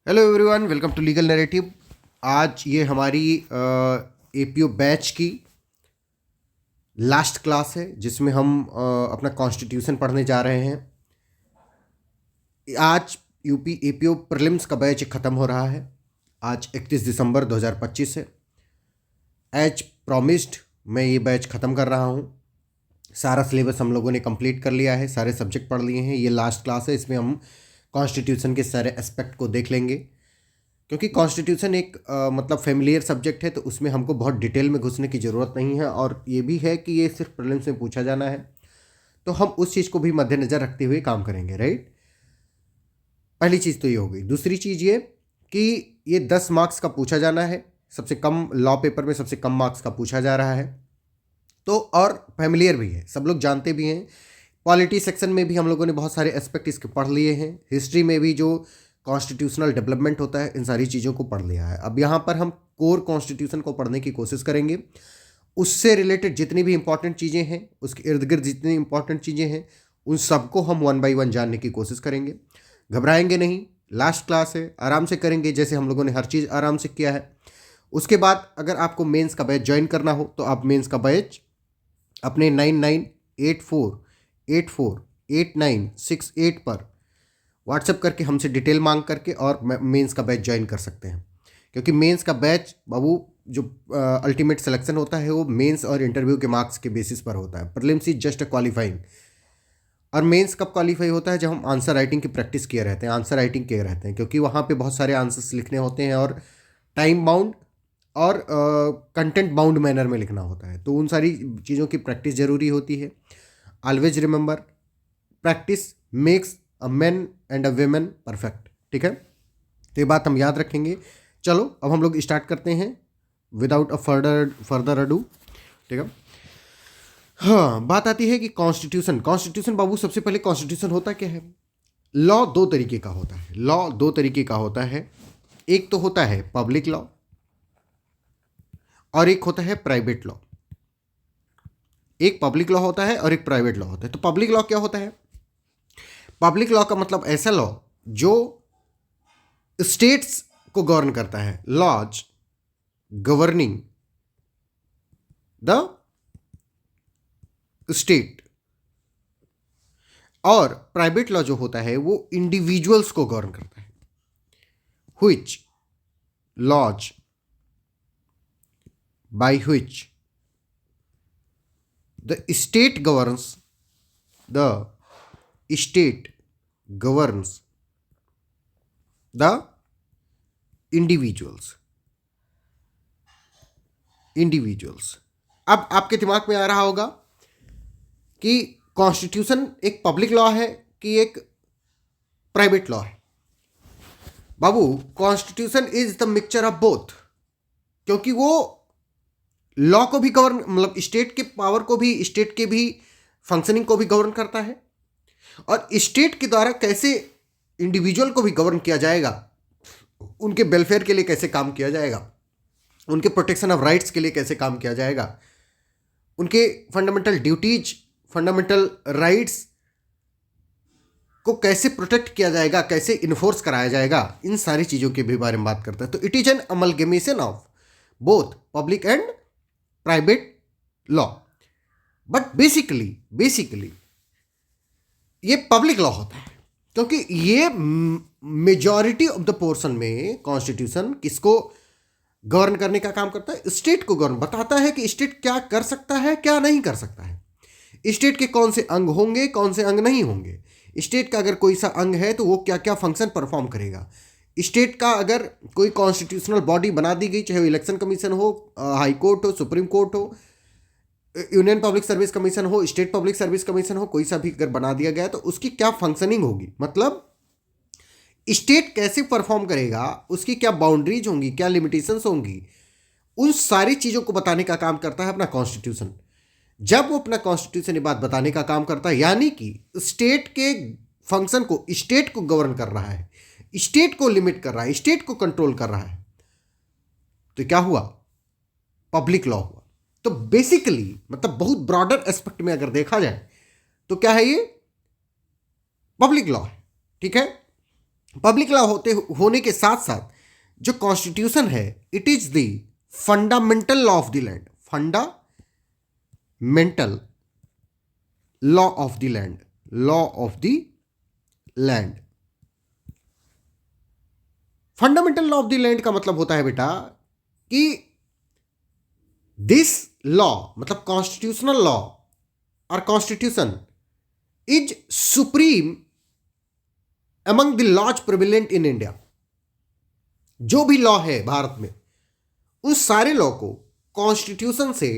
Hello everyone, welcome to legal narrative. आज ये हमारी एपीओ बैच की लास्ट क्लास है जिसमें हम अपना कॉन्स्टिट्यूशन पढ़ने जा रहे हैं। आज यूपी एपीओ प्रीलिम्स का बैच ख़त्म हो रहा है। आज 31 दिसंबर 2025 है। एज प्रॉमिस्ड मैं ये बैच ख़त्म कर रहा हूँ। सारा सिलेबस हम लोगों ने कंप्लीट कर लिया है, सारे सब्जेक्ट पढ़ लिए हैं। ये लास्ट क्लास है, इसमें हम कॉन्स्टिट्यूशन के सारे एस्पेक्ट को देख लेंगे, क्योंकि कॉन्स्टिट्यूशन एक मतलब फेमिलियर सब्जेक्ट है, तो उसमें हमको बहुत डिटेल में घुसने की ज़रूरत नहीं है। और ये भी है कि ये सिर्फ प्रीलिम्स में पूछा जाना है, तो हम उस चीज़ को भी मद्देनज़र रखते हुए काम करेंगे। राइट, पहली चीज़ तो ये हो गई। दूसरी चीज़ ये कि ये 10 मार्क्स का पूछा जाना है। सबसे कम लॉ पेपर में सबसे कम मार्क्स का पूछा जा रहा है, तो और फेमिलियर भी है, सब लोग जानते भी हैं। पॉलिटी सेक्शन में भी हम लोगों ने बहुत सारे एस्पेक्ट इसके पढ़ लिए हैं। हिस्ट्री में भी जो कॉन्स्टिट्यूशनल डेवलपमेंट होता है, इन सारी चीज़ों को पढ़ लिया है। अब यहाँ पर हम कोर कॉन्स्टिट्यूशन को पढ़ने की कोशिश करेंगे। उससे रिलेटेड जितनी भी इंपॉर्टेंट चीज़ें हैं, उसके इर्द गिर्द जितनी इंपॉर्टेंट चीज़ें हैं, उन सबको हम 1 बाय 1 जानने की कोशिश करेंगे। घबराएंगे नहीं, लास्ट क्लास है, आराम से करेंगे जैसे हम लोगों ने हर चीज़ आराम से किया है। उसके बाद अगर आपको मेंस का बैच ज्वाइन करना हो तो आप मेंस का बैच अपने 9984848968 पर व्हाट्सएप करके हमसे डिटेल मांग करके और मेंस का बैच ज्वाइन कर सकते हैं। क्योंकि मेंस का बैच बाबू जो अल्टीमेट सिलेक्शन होता है वो मेंस और इंटरव्यू के मार्क्स के बेसिस पर होता है। Prelims is just a qualifying. और मेंस कब क्वालिफाई होता है? जब हम आंसर राइटिंग की प्रैक्टिस किए रहते हैं, आंसर राइटिंग किए रहते हैं, क्योंकि वहाँ पे बहुत सारे आंसर्स लिखने होते हैं और टाइम बाउंड और कंटेंट बाउंड मैनर में लिखना होता है। तो उन सारी चीज़ों की प्रैक्टिस ज़रूरी होती है। Always remember, practice makes a man and a women perfect. ठीक है, तो ये बात हम याद रखेंगे। चलो अब हम लोग स्टार्ट करते हैं विदाउट अ फर्दर अडू। ठीक है, हाँ, बात आती है कि कॉन्स्टिट्यूशन बाबू, सबसे पहले कॉन्स्टिट्यूशन होता क्या है? लॉ दो तरीके का होता है। लॉ दो तरीके का होता है। एक तो होता है पब्लिक लॉ और एक होता है प्राइवेट लॉ। एक पब्लिक लॉ होता है और एक प्राइवेट लॉ होता है। तो पब्लिक लॉ क्या होता है? पब्लिक लॉ का मतलब ऐसा लॉ जो स्टेट्स को गवर्न करता है, लॉज गवर्निंग द स्टेट। और प्राइवेट लॉ जो होता है वो इंडिविजुअल्स को गवर्न करता है। Which laws by which the state governs the individuals. अब आपके दिमाग में आ रहा होगा कि कॉन्स्टिट्यूशन एक पब्लिक लॉ है कि एक प्राइवेट लॉ है? बाबू, constitution is the mixture of both, क्योंकि वो लॉ को भी गवर्न, मतलब स्टेट के पावर को भी, स्टेट के भी फंक्शनिंग को भी गवर्न करता है, और स्टेट के द्वारा कैसे इंडिविजुअल को भी गवर्न किया जाएगा, उनके वेलफेयर के लिए कैसे काम किया जाएगा, उनके प्रोटेक्शन ऑफ राइट्स के लिए कैसे काम किया जाएगा, उनके फंडामेंटल ड्यूटीज, फंडामेंटल राइट्स को कैसे प्रोटेक्ट किया जाएगा, कैसे इन्फोर्स कराया जाएगा, इन सारी चीज़ों के भी बारे में बात करता है। तो it is an amalgamation of both public and private law. But basically ये पब्लिक लॉ होता है, क्योंकि ये मेजॉरिटी ऑफ द पोर्शन में कॉन्स्टिट्यूशन किसको गवर्न करने का काम करता है? स्टेट को गवर्न, बताता है कि स्टेट क्या कर सकता है, क्या नहीं कर सकता है, स्टेट के कौन से अंग होंगे, कौन से अंग नहीं होंगे, स्टेट का अगर कोई सा अंग है तो वो क्या क्या फंक्शन परफॉर्म करेगा। स्टेट का अगर कोई कॉन्स्टिट्यूशनल बॉडी बना दी गई, चाहे वो इलेक्शन कमीशन हो, हाई कोर्ट हो, सुप्रीम कोर्ट हो, यूनियन पब्लिक सर्विस कमीशन हो, स्टेट पब्लिक सर्विस कमीशन हो, कोई सा भी अगर बना दिया गया तो उसकी क्या फंक्शनिंग होगी, मतलब स्टेट कैसे परफॉर्म करेगा, उसकी क्या बाउंड्रीज होंगी, क्या लिमिटेशंस होंगी, उन सारी चीज़ों को बताने का काम करता है अपना कॉन्स्टिट्यूशन। जब वो अपना कॉन्स्टिट्यूशन ये बात बताने का काम करता है, यानी कि स्टेट के फंक्शन को, स्टेट को गवर्न कर रहा है, स्टेट को लिमिट कर रहा है, स्टेट को कंट्रोल कर रहा है, तो क्या हुआ? पब्लिक लॉ हुआ। तो बेसिकली मतलब बहुत ब्रॉडर एस्पेक्ट में अगर देखा जाए तो क्या है? ये पब्लिक लॉ है। ठीक है, पब्लिक लॉ होने के साथ साथ जो कॉन्स्टिट्यूशन है, it is the fundamental law of the land, fundamental law of the land, law of the land. Fundamental law of the land का मतलब होता है बेटा कि दिस लॉ मतलब कॉन्स्टिट्यूशनल लॉ और constitution is supreme among the laws prevalent in India. जो भी लॉ है भारत में, उस सारे लॉ को कॉन्स्टिट्यूशन से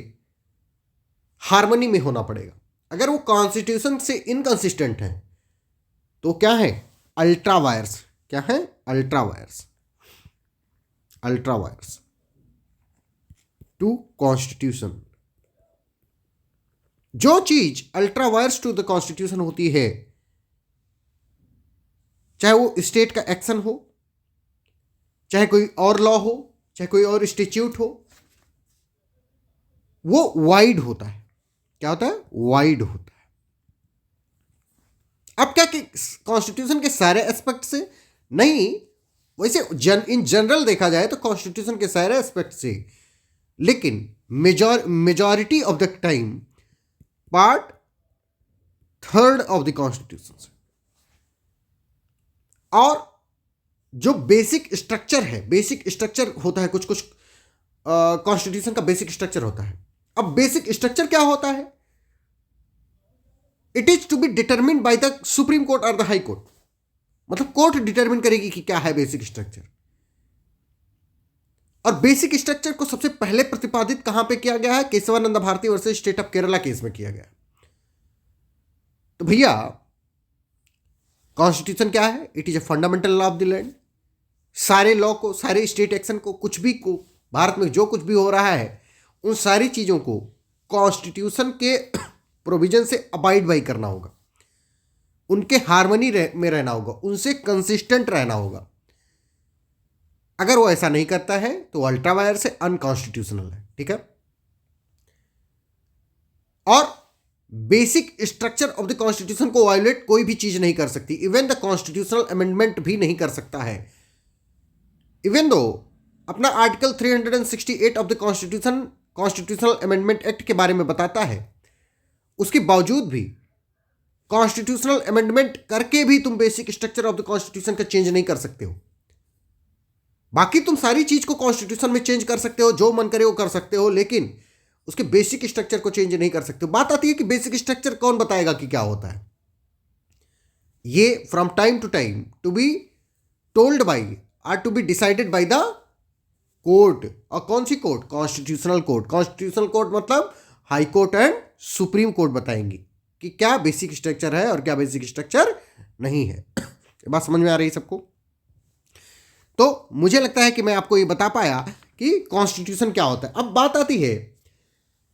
हार्मनी में होना पड़ेगा। अगर वो कॉन्स्टिट्यूशन से इनकंसिस्टेंट है तो क्या है, अल्ट्रा वायर्स। क्या है, ultra vires, ultra vires to constitution. जो चीज ultra vires to the constitution होती है, चाहे वो स्टेट का एक्शन हो, चाहे कोई और लॉ हो, चाहे कोई और स्टैट्यूट हो, वो वाइड होता है। क्या होता है, वाइड होता है। अब क्या कि कॉन्स्टिट्यूशन के सारे एस्पेक्ट से नहीं, वैसे इन जनरल देखा जाए तो कॉन्स्टिट्यूशन के सारे एस्पेक्ट से, लेकिन majority of the time part third of the constitution से। और जो बेसिक स्ट्रक्चर है, बेसिक स्ट्रक्चर होता है, कुछ कुछ कॉन्स्टिट्यूशन का बेसिक स्ट्रक्चर होता है। अब बेसिक स्ट्रक्चर क्या होता है, it is to be determined by the supreme court और द हाई कोर्ट। मतलब कोर्ट डिटरमिन करेगी कि क्या है बेसिक स्ट्रक्चर। और बेसिक स्ट्रक्चर को सबसे पहले प्रतिपादित कहां पे किया गया है, Kesavananda Bharati versus state of Kerala case में किया गया। तो भैया कॉन्स्टिट्यूशन क्या है, it is a fundamental law of the land. सारे लॉ को, सारे स्टेट एक्शन को, कुछ भी को, भारत में जो कुछ भी हो रहा है, उन सारी चीजों को कॉन्स्टिट्यूशन के प्रोविजन से अबाइड बाई करना होगा, उनके हार्मनी में रहना होगा, उनसे कंसिस्टेंट रहना होगा। अगर वो ऐसा नहीं करता है तो अल्ट्रा वायर से अनकॉन्स्टिट्यूशनल है। ठीक है। और basic structure of the constitution को वायोलेट कोई भी चीज नहीं कर सकती, इवन द कॉन्स्टिट्यूशनल अमेंडमेंट भी नहीं कर सकता है। इवन दो अपना article 368 of the constitution, constitutional amendment act के बारे में बताता है, उसके बावजूद भी कॉन्स्टिट्यूशनल अमेंडमेंट करके भी तुम basic structure of the constitution का चेंज नहीं कर सकते हो। बाकी तुम सारी चीज को कॉन्स्टिट्यूशन में चेंज कर सकते हो, जो मन करे वो कर सकते हो, लेकिन उसके बेसिक स्ट्रक्चर को चेंज नहीं कर सकते हो। बात आती है कि बेसिक स्ट्रक्चर कौन बताएगा कि क्या होता है। ये from time to time to be told by or to be decided by the court. और कौन सी court, constitutional court. Constitutional court मतलब high court and supreme court बताएंगी कि क्या बेसिक स्ट्रक्चर है और क्या बेसिक स्ट्रक्चर नहीं है। ये बात समझ में आ रही है सबको। तो मुझे लगता है कि मैं आपको ये बता पाया कि कॉन्स्टिट्यूशन क्या होता है। अब बात आती है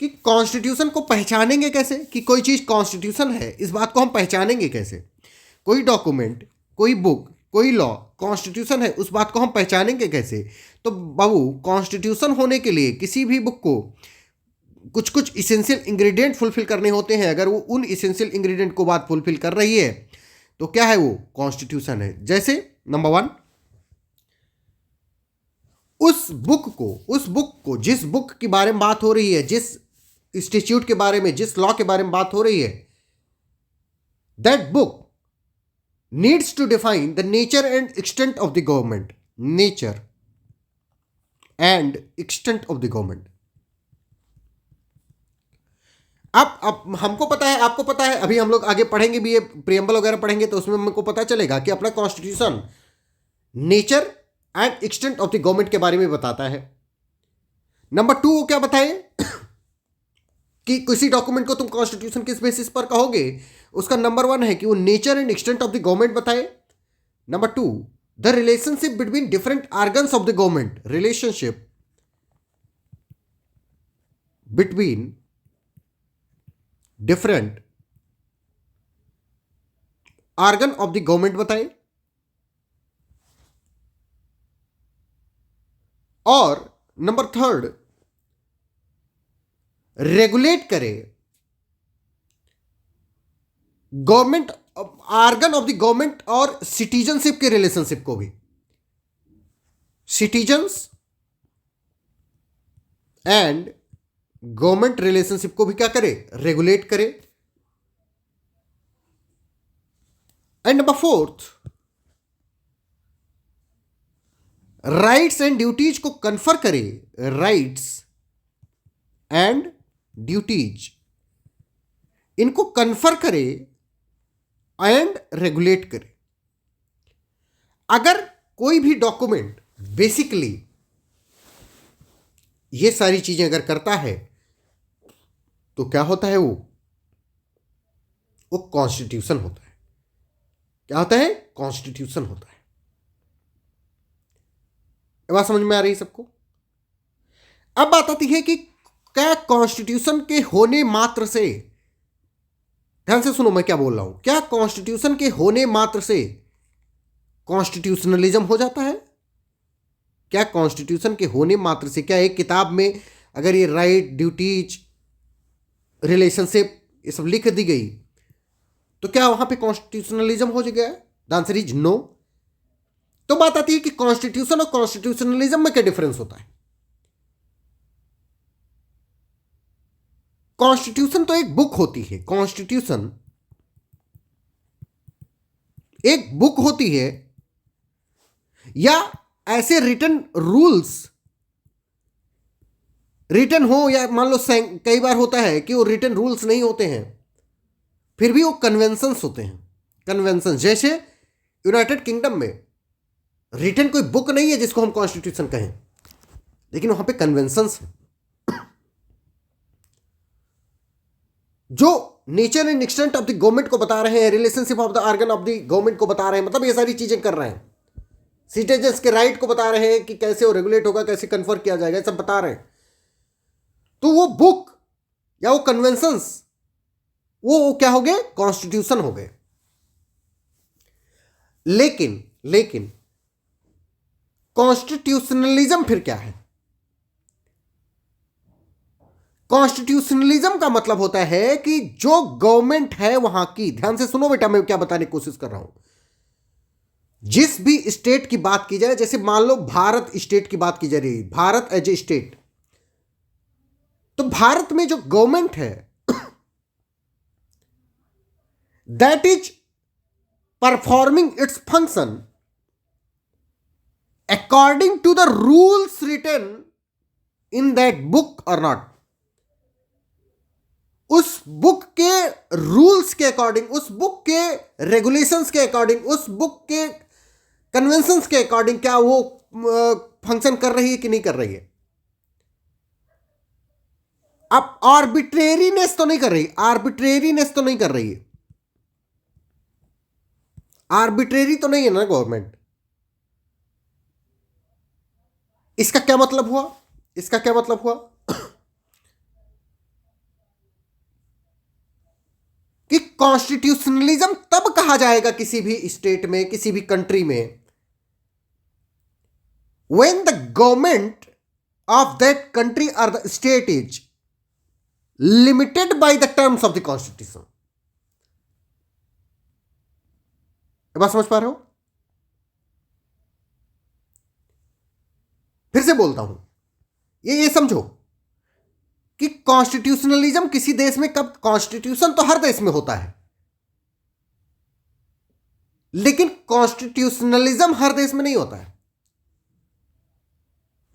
कि कॉन्स्टिट्यूशन को पहचानेंगे कैसे, कि कोई चीज़ कॉन्स्टिट्यूशन है, इस बात को हम पहचानेंगे कैसे। कोई डॉक्यूमेंट, कोई बुक, कोई लॉ कॉन्स्टिट्यूशन है, उस बात को हम पहचानेंगे कैसे। तो बाबू कॉन्स्टिट्यूशन होने के लिए किसी भी बुक को कुछ कुछ इसेंशियल इंग्रेडिएंट फुलफिल करने होते हैं। अगर वो उन इसेंशियल इंग्रेडिएंट को बात फुलफिल कर रही है तो क्या है, वो कॉन्स्टिट्यूशन है। जैसे नंबर 1, उस बुक को जिस बुक के बारे में बात हो रही है, जिस इंस्टीट्यूट के बारे में, जिस लॉ के बारे में बात हो रही है, that book needs to define the nature and extent of the government. Nature and extent of the government. अब हमको पता है, आपको पता है, अभी हम लोग आगे पढ़ेंगे भी, ये प्रियम्बल वगैरह पढ़ेंगे तो उसमें हमको पता चलेगा कि अपना constitution nature and extent of the government के बारे में बताता है। नंबर 2 क्या बताए कि किसी डॉक्यूमेंट को तुम कॉन्स्टिट्यूशन किस बेसिस पर कहोगे, उसका नंबर 1 है कि वो nature and extent of the government बताए। Number 2, the relationship between different organs of the government. Relationship between different organ of the government बताए। और नंबर 3, रेगुलेट करे government organ of the government और सिटीजनशिप के relationship को भी, citizens and government relationship को भी क्या करे, रेगुलेट करे। And number fourth, rights and duties को कन्फर करे, राइट्स एंड ड्यूटीज इनको कन्फर करे एंड रेगुलेट करे। अगर कोई भी डॉक्यूमेंट बेसिकली ये सारी चीजें अगर करता है तो क्या होता है, वो कॉन्स्टिट्यूशन होता है। क्या होता है, कॉन्स्टिट्यूशन होता है। ये बात समझ में आ रही है सबको? अब बात आती है कि क्या कॉन्स्टिट्यूशन के होने मात्र से, ध्यान से सुनो मैं क्या बोल रहा हूं, क्या कॉन्स्टिट्यूशन के होने मात्र से कॉन्स्टिट्यूशनलिज्म हो जाता है? क्या कॉन्स्टिट्यूशन के होने मात्र से, क्या एक किताब में अगर ये राइट, ड्यूटीज, रिलेशनशिप ये सब लिख दी गई तो क्या वहां पे कॉन्स्टिट्यूशनलिज्म हो गया? The answer is no. तो बात आती है कि कॉन्स्टिट्यूशन और कॉन्स्टिट्यूशनलिज्म में क्या डिफरेंस होता है? कॉन्स्टिट्यूशन तो एक बुक होती है, कॉन्स्टिट्यूशन एक बुक होती है, या ऐसे रिटन रूल्स रिटन हो, या मान लो कई बार होता है कि वो रिटन रूल्स नहीं होते हैं, फिर भी वो कन्वेंशंस होते हैं। कन्वेंशन जैसे यूनाइटेड किंगडम में रिटन कोई बुक नहीं है जिसको हम कॉन्स्टिट्यूशन कहें, लेकिन वहां पे कन्वेंशंस हैं जो nature and extent of the government को बता रहे हैं, relationship of the organ of the government को बता रहे हैं, मतलब ये सारी चीजें कर रहे हैं। सिटीजन्स के राइट को बता रहे हैं कि कैसे वो रेगुलेट होगा, कैसे कन्फर किया जाएगा, सब बता रहे हैं। तो वो बुक या वो कन्वेंशंस वो क्या हो गए, कॉन्स्टिट्यूशन हो गए। लेकिन कॉन्स्टिट्यूशनलिज्म फिर क्या है? कॉन्स्टिट्यूशनलिज्म का मतलब होता है कि जो गवर्नमेंट है वहां की, ध्यान से सुनो बेटा मैं क्या बताने की कोशिश कर रहा हूं, जिस भी स्टेट की बात की जाए, जैसे मान लो भारत स्टेट की बात की जा रही है, भारत एज ए स्टेट, तो भारत में जो गवर्नमेंट है that is performing its function according to the rules written in that book और नॉट। उस बुक के रूल्स के अकॉर्डिंग, उस बुक के रेगुलेशंस के अकॉर्डिंग, उस बुक के कन्वेंशंस के अकॉर्डिंग क्या वो फंक्शन कर रही है कि नहीं कर रही है। अब आर्बिट्रेरीनेस तो नहीं कर रही, आर्बिट्रेरीनेस तो नहीं कर रही है, आर्बिट्रेरी तो नहीं है ना गवर्नमेंट। इसका क्या मतलब हुआ, इसका क्या मतलब हुआ कि कॉन्स्टिट्यूशनलिज्म तब कहा जाएगा किसी भी स्टेट में, किसी भी कंट्री में, when the government of that country or the state is limited by the terms of the constitution। बात समझ पा रहे हो? फिर से बोलता हूं, ये समझो कि कॉन्स्टिट्यूशनलिज्म किसी देश में कब, कॉन्स्टिट्यूशन तो हर देश में होता है, लेकिन कॉन्स्टिट्यूशनलिज्म हर देश में नहीं होता है।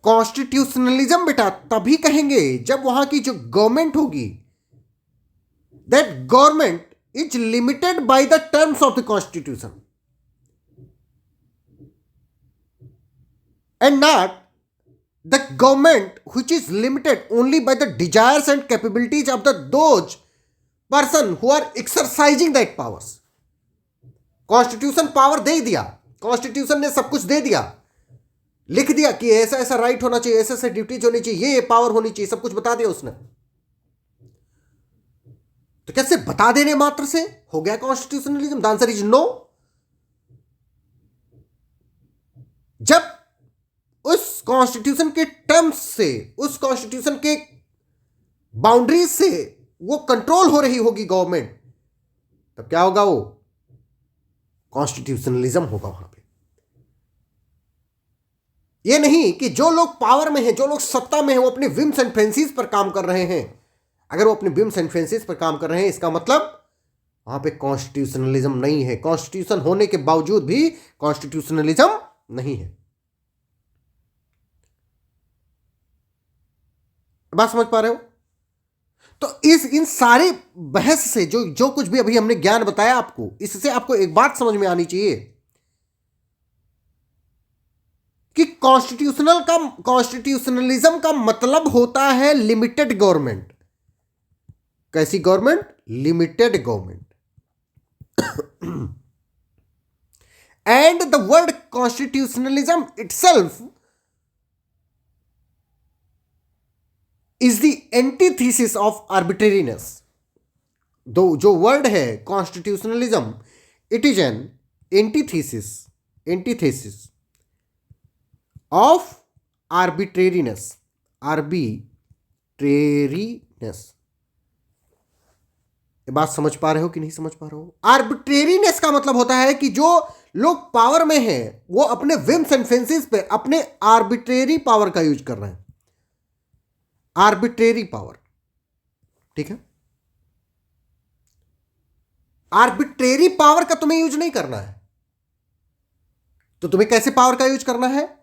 कॉन्स्टिट्यूशनलिज्म बेटा तभी कहेंगे जब वहां की जो गवर्नमेंट होगी, that government is limited by the terms of the constitution and not the government which is limited only by the desires and capabilities of the those person who are exercising that powers। Constitution power दे दिया, constitution ने सब कुछ दे दिया, लिख दिया कि ऐसा ऐसा राइट होना चाहिए, ऐसा ऐसा ड्यूटीज होनी चाहिए, ये पावर होनी चाहिए, सब कुछ बता दिया उसने। तो कैसे बता देने मात्र से हो गया constitutionalism? The answer is no. जब उस कॉन्स्टिट्यूशन के टर्म्स से, उस कॉन्स्टिट्यूशन के बाउंड्रीज से वो कंट्रोल हो रही होगी गवर्नमेंट, तब क्या होगा, वो कॉन्स्टिट्यूशनलिज्म होगा वहां पे। ये नहीं कि जो लोग पावर में हैं, जो लोग सत्ता में हैं, वो अपने विम्स एंड फैंसीज पर काम कर रहे हैं। अगर वो अपने विम्स एंड फैंसीज पर काम कर रहे हैं, इसका मतलब वहां पे कॉन्स्टिट्यूशनलिज्म नहीं है। कॉन्स्टिट्यूशन होने के बावजूद भी कॉन्स्टिट्यूशनलिज्म नहीं है। बात समझ पा रहे हो? तो इन सारे बहस से जो जो कुछ भी अभी हमने ज्ञान बताया आपको, इससे आपको एक बात समझ में आनी चाहिए कि कॉन्स्टिट्यूशनलिज्म का मतलब होता है लिमिटेड गवर्नमेंट। कैसी government? Limited government. And the word constitutionalism itself is the antithesis of arbitrariness. दो जो वर्ड है constitutionalism, it is an antithesis of arbitrariness. ये बात समझ पा रहे हो कि नहीं समझ पा रहे हो? आर्बिट्रेरीनेस का मतलब होता है कि जो लोग पावर में हैं वो अपने विम्स एंड फेंसेस पे अपने आर्बिट्रेरी पावर का यूज कर रहे हैं। आर्बिट्रेरी पावर, ठीक है? आर्बिट्रेरी पावर का तुम्हें यूज नहीं करना है, तो तुम्हें कैसे पावर का यूज करना है?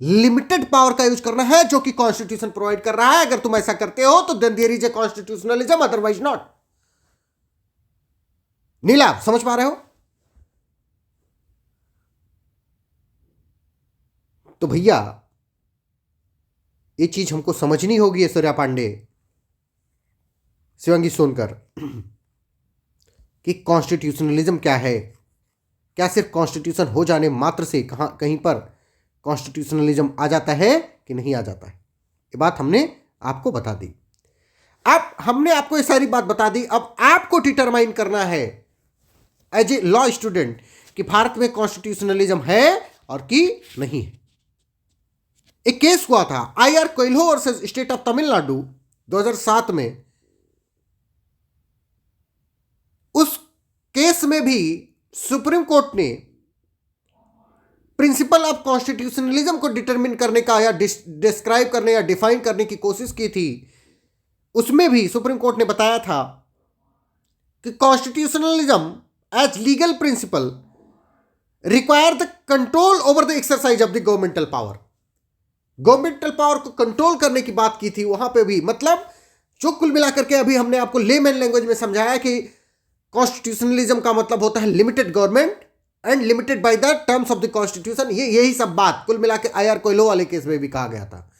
लिमिटेड पावर का यूज करना है, जो कि कॉन्स्टिट्यूशन प्रोवाइड कर रहा है। अगर तुम ऐसा करते हो तो then there is a constitutionalism, otherwise not. Neela, समझ पा रहे हो? तो भैया ये चीज हमको समझनी होगी, ऐश्वर्या पांडे, शिवांगी सोनकर, कि कॉन्स्टिट्यूशनलिज्म क्या है। क्या सिर्फ कॉन्स्टिट्यूशन हो जाने मात्र से कहीं पर कॉन्स्टिट्यूशनलिज्म आ जाता है कि नहीं आ जाता है? ये बात हमने आपको बता दी। अब हमने आपको ये सारी बात बता दी। अब आपको डिटरमाइन करना है एज ए लॉ स्टूडेंट कि भारत में कॉन्स्टिट्यूशनलिज्म है और कि नहीं है। एक केस हुआ था IR Coelho versus state of Tamil Nadu 2007 में। उस केस में भी सुप्रीम कोर्ट ने प्रिंसिपल ऑफ कॉन्स्टिट्यूशनलिज्म को डिटरमिन करने का या डिस्क्राइब करने या डिफाइन करने की कोशिश की थी। उसमें भी सुप्रीम कोर्ट ने बताया था कि constitutionalism as legal principle require the control over the exercise of the governmental power. Governmental power को कंट्रोल करने की बात की थी वहां पे भी। मतलब जो कुल मिलाकर के अभी हमने आपको लेमैन लैंग्वेज में समझाया कि कॉन्स्टिट्यूशनलिज्म का मतलब होता है limited government and limited by the terms of the constitution. यही सब बात कुल मिला के IR कोयल्हो वाले केस में भी कहा गया था।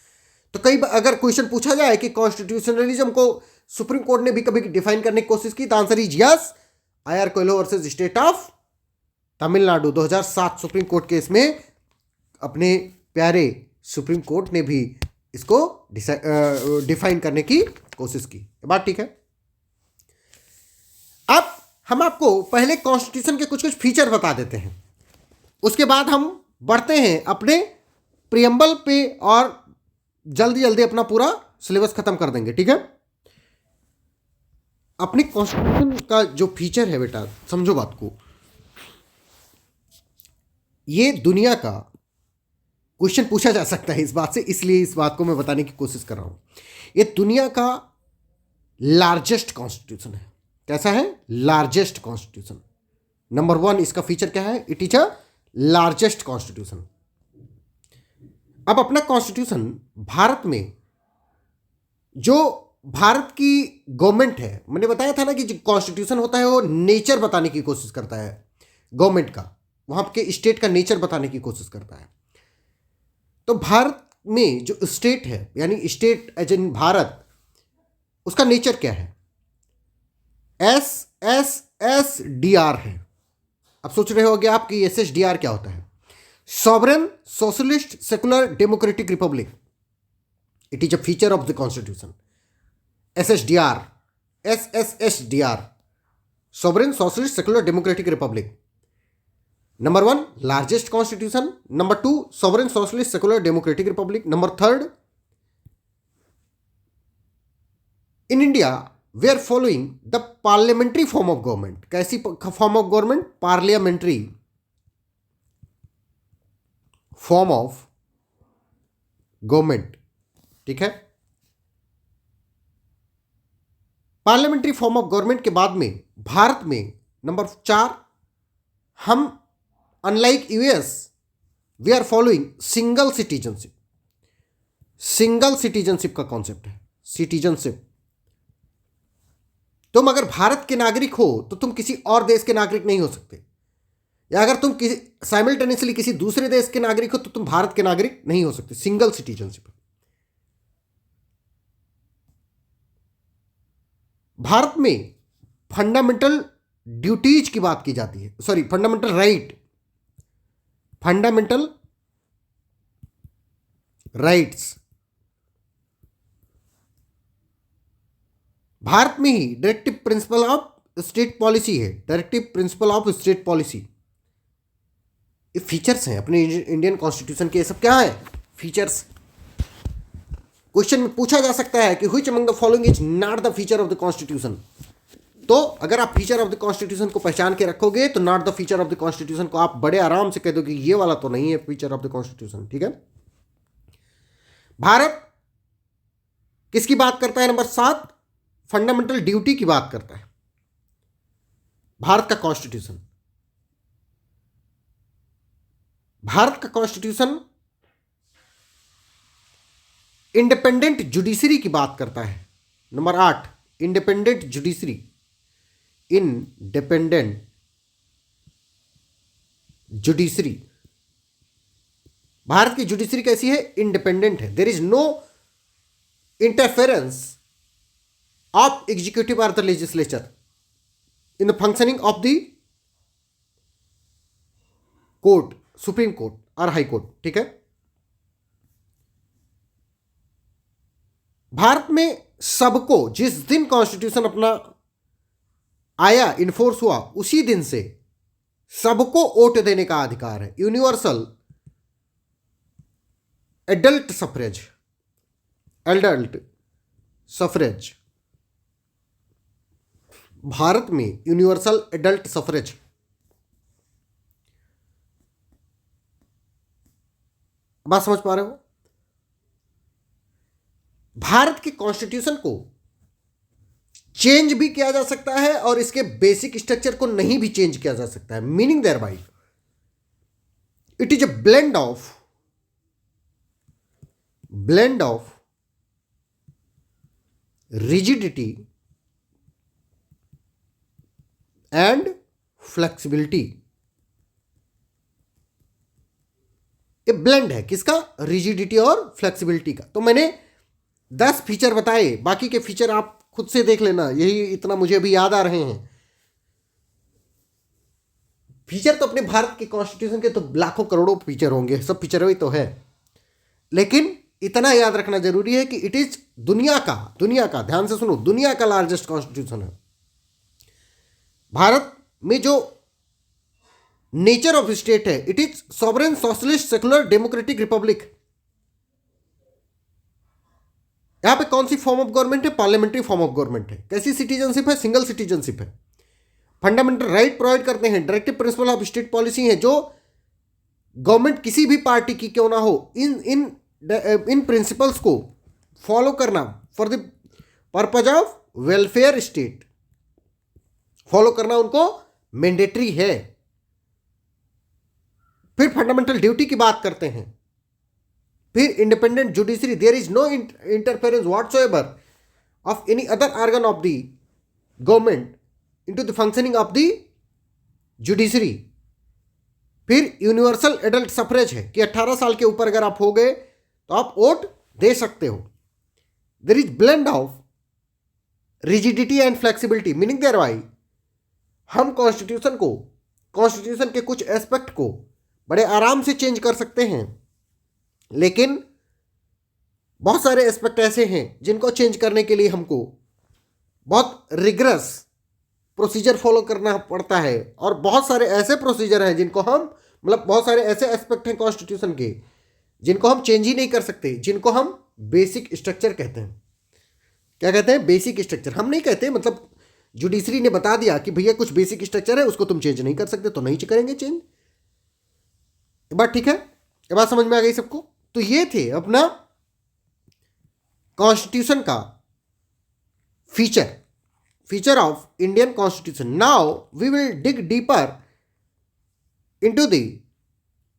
तो कई बार अगर क्वेश्चन पूछा जाए कि कॉन्स्टिट्यूशनलिज्म को सुप्रीम कोर्ट ने भी कभी डिफाइन करने की कोशिश की, तो answer is yes. IR Coelho versus state of Tamil Nadu 2007 supreme court case में अपने प्यारे सुप्रीम कोर्ट ने भी इसको डिफाइन करने की कोशिश की। बात ठीक है? अब हम आपको पहले कॉन्स्टिट्यूशन के कुछ कुछ फीचर बता देते हैं, उसके बाद हम बढ़ते हैं अपने प्रियम्बल पे और जल्दी जल्दी अपना पूरा सिलेबस खत्म कर देंगे, ठीक है? अपने कॉन्स्टिट्यूशन का जो फीचर है बेटा, समझो बात को, ये दुनिया का क्वेश्चन पूछा जा सकता है इस बात से, इसलिए इस बात को मैं बताने की कोशिश कर रहा हूं। ये दुनिया का लार्जेस्ट कॉन्स्टिट्यूशन है। कैसा है? Largest constitution. नंबर 1 इसका फीचर क्या है? It is a largest constitution. अब अपना कॉन्स्टिट्यूशन भारत में जो भारत की गवर्नमेंट है, मैंने बताया था ना कि जो कॉन्स्टिट्यूशन होता है वो नेचर बताने की कोशिश करता है गवर्नमेंट का, वहां के स्टेट का नेचर बताने की कोशिश करता है। तो भारत में जो स्टेट है, यानी स्टेट एज इन भारत, उसका नेचर क्या है? SSSDR है। अब सोच रहे होगे आप कि SSDR क्या होता है? Sovereign socialist secular democratic republic. It is a feature of the constitution. SSDR, sovereign socialist secular democratic republic. Number 1 largest constitution, number 2 sovereign socialist secular democratic republic, number 3 in India we are following the parliamentary form of government. कैसी form of government? Parliamentary form of government. ठीक है, parliamentary form of government के बाद में भारत में number 4, हम unlike US we are following single citizenship. Single citizenship का concept है सिटीजनशिप। तुम अगर भारत के नागरिक हो तो तुम किसी और देश के नागरिक नहीं हो सकते, या अगर तुम किसी साइमल्टेनियसली किसी दूसरे देश के नागरिक हो तो तुम भारत के नागरिक नहीं हो सकते। Single citizenship. भारत में फंडामेंटल ड्यूटीज की बात की जाती है, sorry fundamental right, fundamental rights. Bharat में ही directive principle of state policy है। Directive principle of state policy, ये फीचर्स हैं अपने इंडियन कॉन्स्टिट्यूशन के। ये सब क्या है? फीचर्स। क्वेश्चन में पूछा जा सकता है कि which among the following is not the feature of the constitution. तो अगर आप फीचर ऑफ द कॉन्स्टिट्यूशन को पहचान के रखोगे तो not the feature of the constitution को आप बड़े आराम से कह दोगे ये वाला तो नहीं है फीचर ऑफ द कॉन्स्टिट्यूशन। ठीक है, भारत किसकी बात करता है? नंबर 7, फंडामेंटल ड्यूटी की बात करता है भारत का कॉन्स्टिट्यूशन। भारत का कॉन्स्टिट्यूशन इंडिपेंडेंट जुडिशरी की बात करता है। Number 8, independent judiciary. Independent judiciary. Bharat की जुडिशरी कैसी है? इंडिपेंडेंट है। There is no interference of executive और the legislature in the functioning of the court, supreme court और हाई कोर्ट। ठीक है, भारत में सबको जिस दिन कॉन्स्टिट्यूशन अपना आया, इन्फोर्स हुआ, उसी दिन से सबको वोट देने का अधिकार है। Universal adult suffrage, adult suffrage. Bharat में यूनिवर्सल एडल्ट सफरेज। बात समझ पा रहे हो? भारत के कॉन्स्टिट्यूशन को चेंज भी किया जा सकता है और इसके बेसिक स्ट्रक्चर को नहीं भी चेंज किया जा सकता है। Meaning thereby it is a blend of rigidity and flexibility. ये ब्लेंड है किसका? रिजिडिटी और फ्लेक्सिबिलिटी का। तो मैंने 10 फीचर बताए, बाकी के फीचर आप खुद से देख लेना, यही इतना मुझे अभी याद आ रहे हैं। फीचर तो अपने भारत के कॉन्स्टिट्यूशन के तो लाखों करोड़ों फीचर होंगे, सब फीचर ही तो है, लेकिन इतना याद रखना जरूरी है कि इट इज दुनिया का ध्यान से सुनो, दुनिया का लार्जेस्ट कॉन्स्टिट्यूशन है। भारत में जो नेचर ऑफ स्टेट है, it is sovereign socialist secular democratic Republic. यहां पे कौन सी फॉर्म ऑफ गवर्नमेंट है? पार्लियामेंट्री फॉर्म ऑफ गवर्नमेंट है। कैसी सिटीजनशिप है? सिंगल सिटीजनशिप है। फंडामेंटल राइट प्रोवाइड करते हैं। Directive principle of state policy है, जो गवर्नमेंट किसी भी पार्टी की क्यों ना हो, इन प्रिंसिपल्स को फॉलो करना for the purpose of welfare state, follow करना उनको मैंडेटरी है। फिर फंडामेंटल ड्यूटी की बात करते हैं। फिर independent judiciary, there is no interference whatsoever of any other organ of the government into the functioning of the judiciary. फिर यूनिवर्सल एडल्ट सफरेज है कि 18 साल के ऊपर अगर आप हो गए तो आप वोट दे सकते हो। There is blend of rigidity and flexibility, meaning thereby हम कॉन्स्टिट्यूशन के कुछ एस्पेक्ट को बड़े आराम से चेंज कर सकते हैं, लेकिन बहुत सारे एस्पेक्ट ऐसे हैं जिनको चेंज करने के लिए हमको बहुत रिगरस प्रोसीजर फॉलो करना पड़ता है। और बहुत सारे ऐसे प्रोसीजर हैं जिनको हम, मतलब बहुत सारे ऐसे एस्पेक्ट हैं कॉन्स्टिट्यूशन के जिनको हम चेंज ही नहीं कर सकते, जिनको हम बेसिक स्ट्रक्चर कहते हैं। क्या कहते हैं, बेसिक स्ट्रक्चर। हम नहीं कहते, मतलब जुडिशरी ने बता दिया कि भैया कुछ बेसिक स्ट्रक्चर है, उसको तुम चेंज नहीं कर सकते, तो नहीं करेंगे चेंज। ये बात ठीक है, ये बात समझ में आ गई सबको। तो ये थे अपना कॉन्स्टिट्यूशन का feature of Indian constitution. Now we will dig deeper into the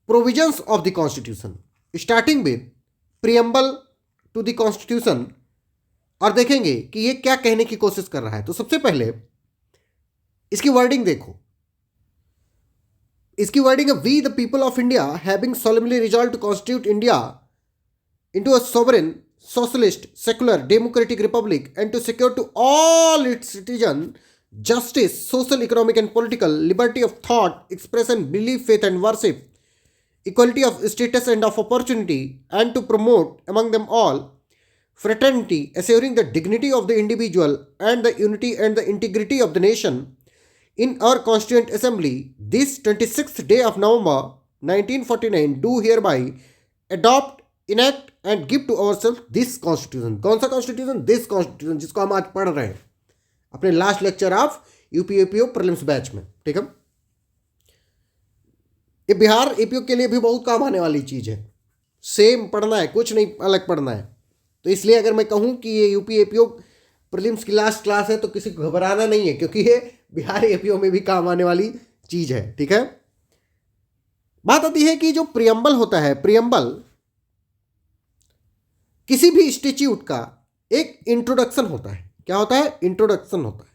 provisions of the constitution, starting with preamble to the constitution, और देखेंगे कि ये क्या कहने की कोशिश कर रहा है। तो सबसे पहले इसकी वर्डिंग देखो। इसकी वर्डिंग है, we the people of India having solemnly resolved to constitute India into a sovereign, socialist, secular, democratic republic and to secure to all its citizens justice, social, economic and political liberty of thought, expression, belief, faith and worship, equality of status and of opportunity, and to promote among them all fraternity, assuring the dignity of the individual and the unity and the integrity of the nation. In our Constituent Assembly, this 26th day of November 1949, do hereby adopt, enact and give to ourselves this Constitution. कौन सा Constitution? This Constitution, जिसको हम आज पढ़ रहे हैं अपने last lecture of UP APO prelims batch में। ठीक है, ये बिहार एपीओ के लिए भी बहुत काम आने वाली चीज़ है। सेम पढ़ना है, कुछ नहीं अलग पढ़ना है। तो इसलिए अगर मैं कहूँ कि ये यूपीएपीओ प्रीलिम्स की लास्ट क्लास है तो किसी को घबराना नहीं है, क्योंकि ये बिहार एपीओ में भी काम आने वाली चीज़ है। ठीक है, बात आती है कि जो प्रियम्बल होता है, प्रियम्बल किसी भी इंस्टीट्यूट का एक इंट्रोडक्शन होता है। क्या होता है? इंट्रोडक्शन होता है।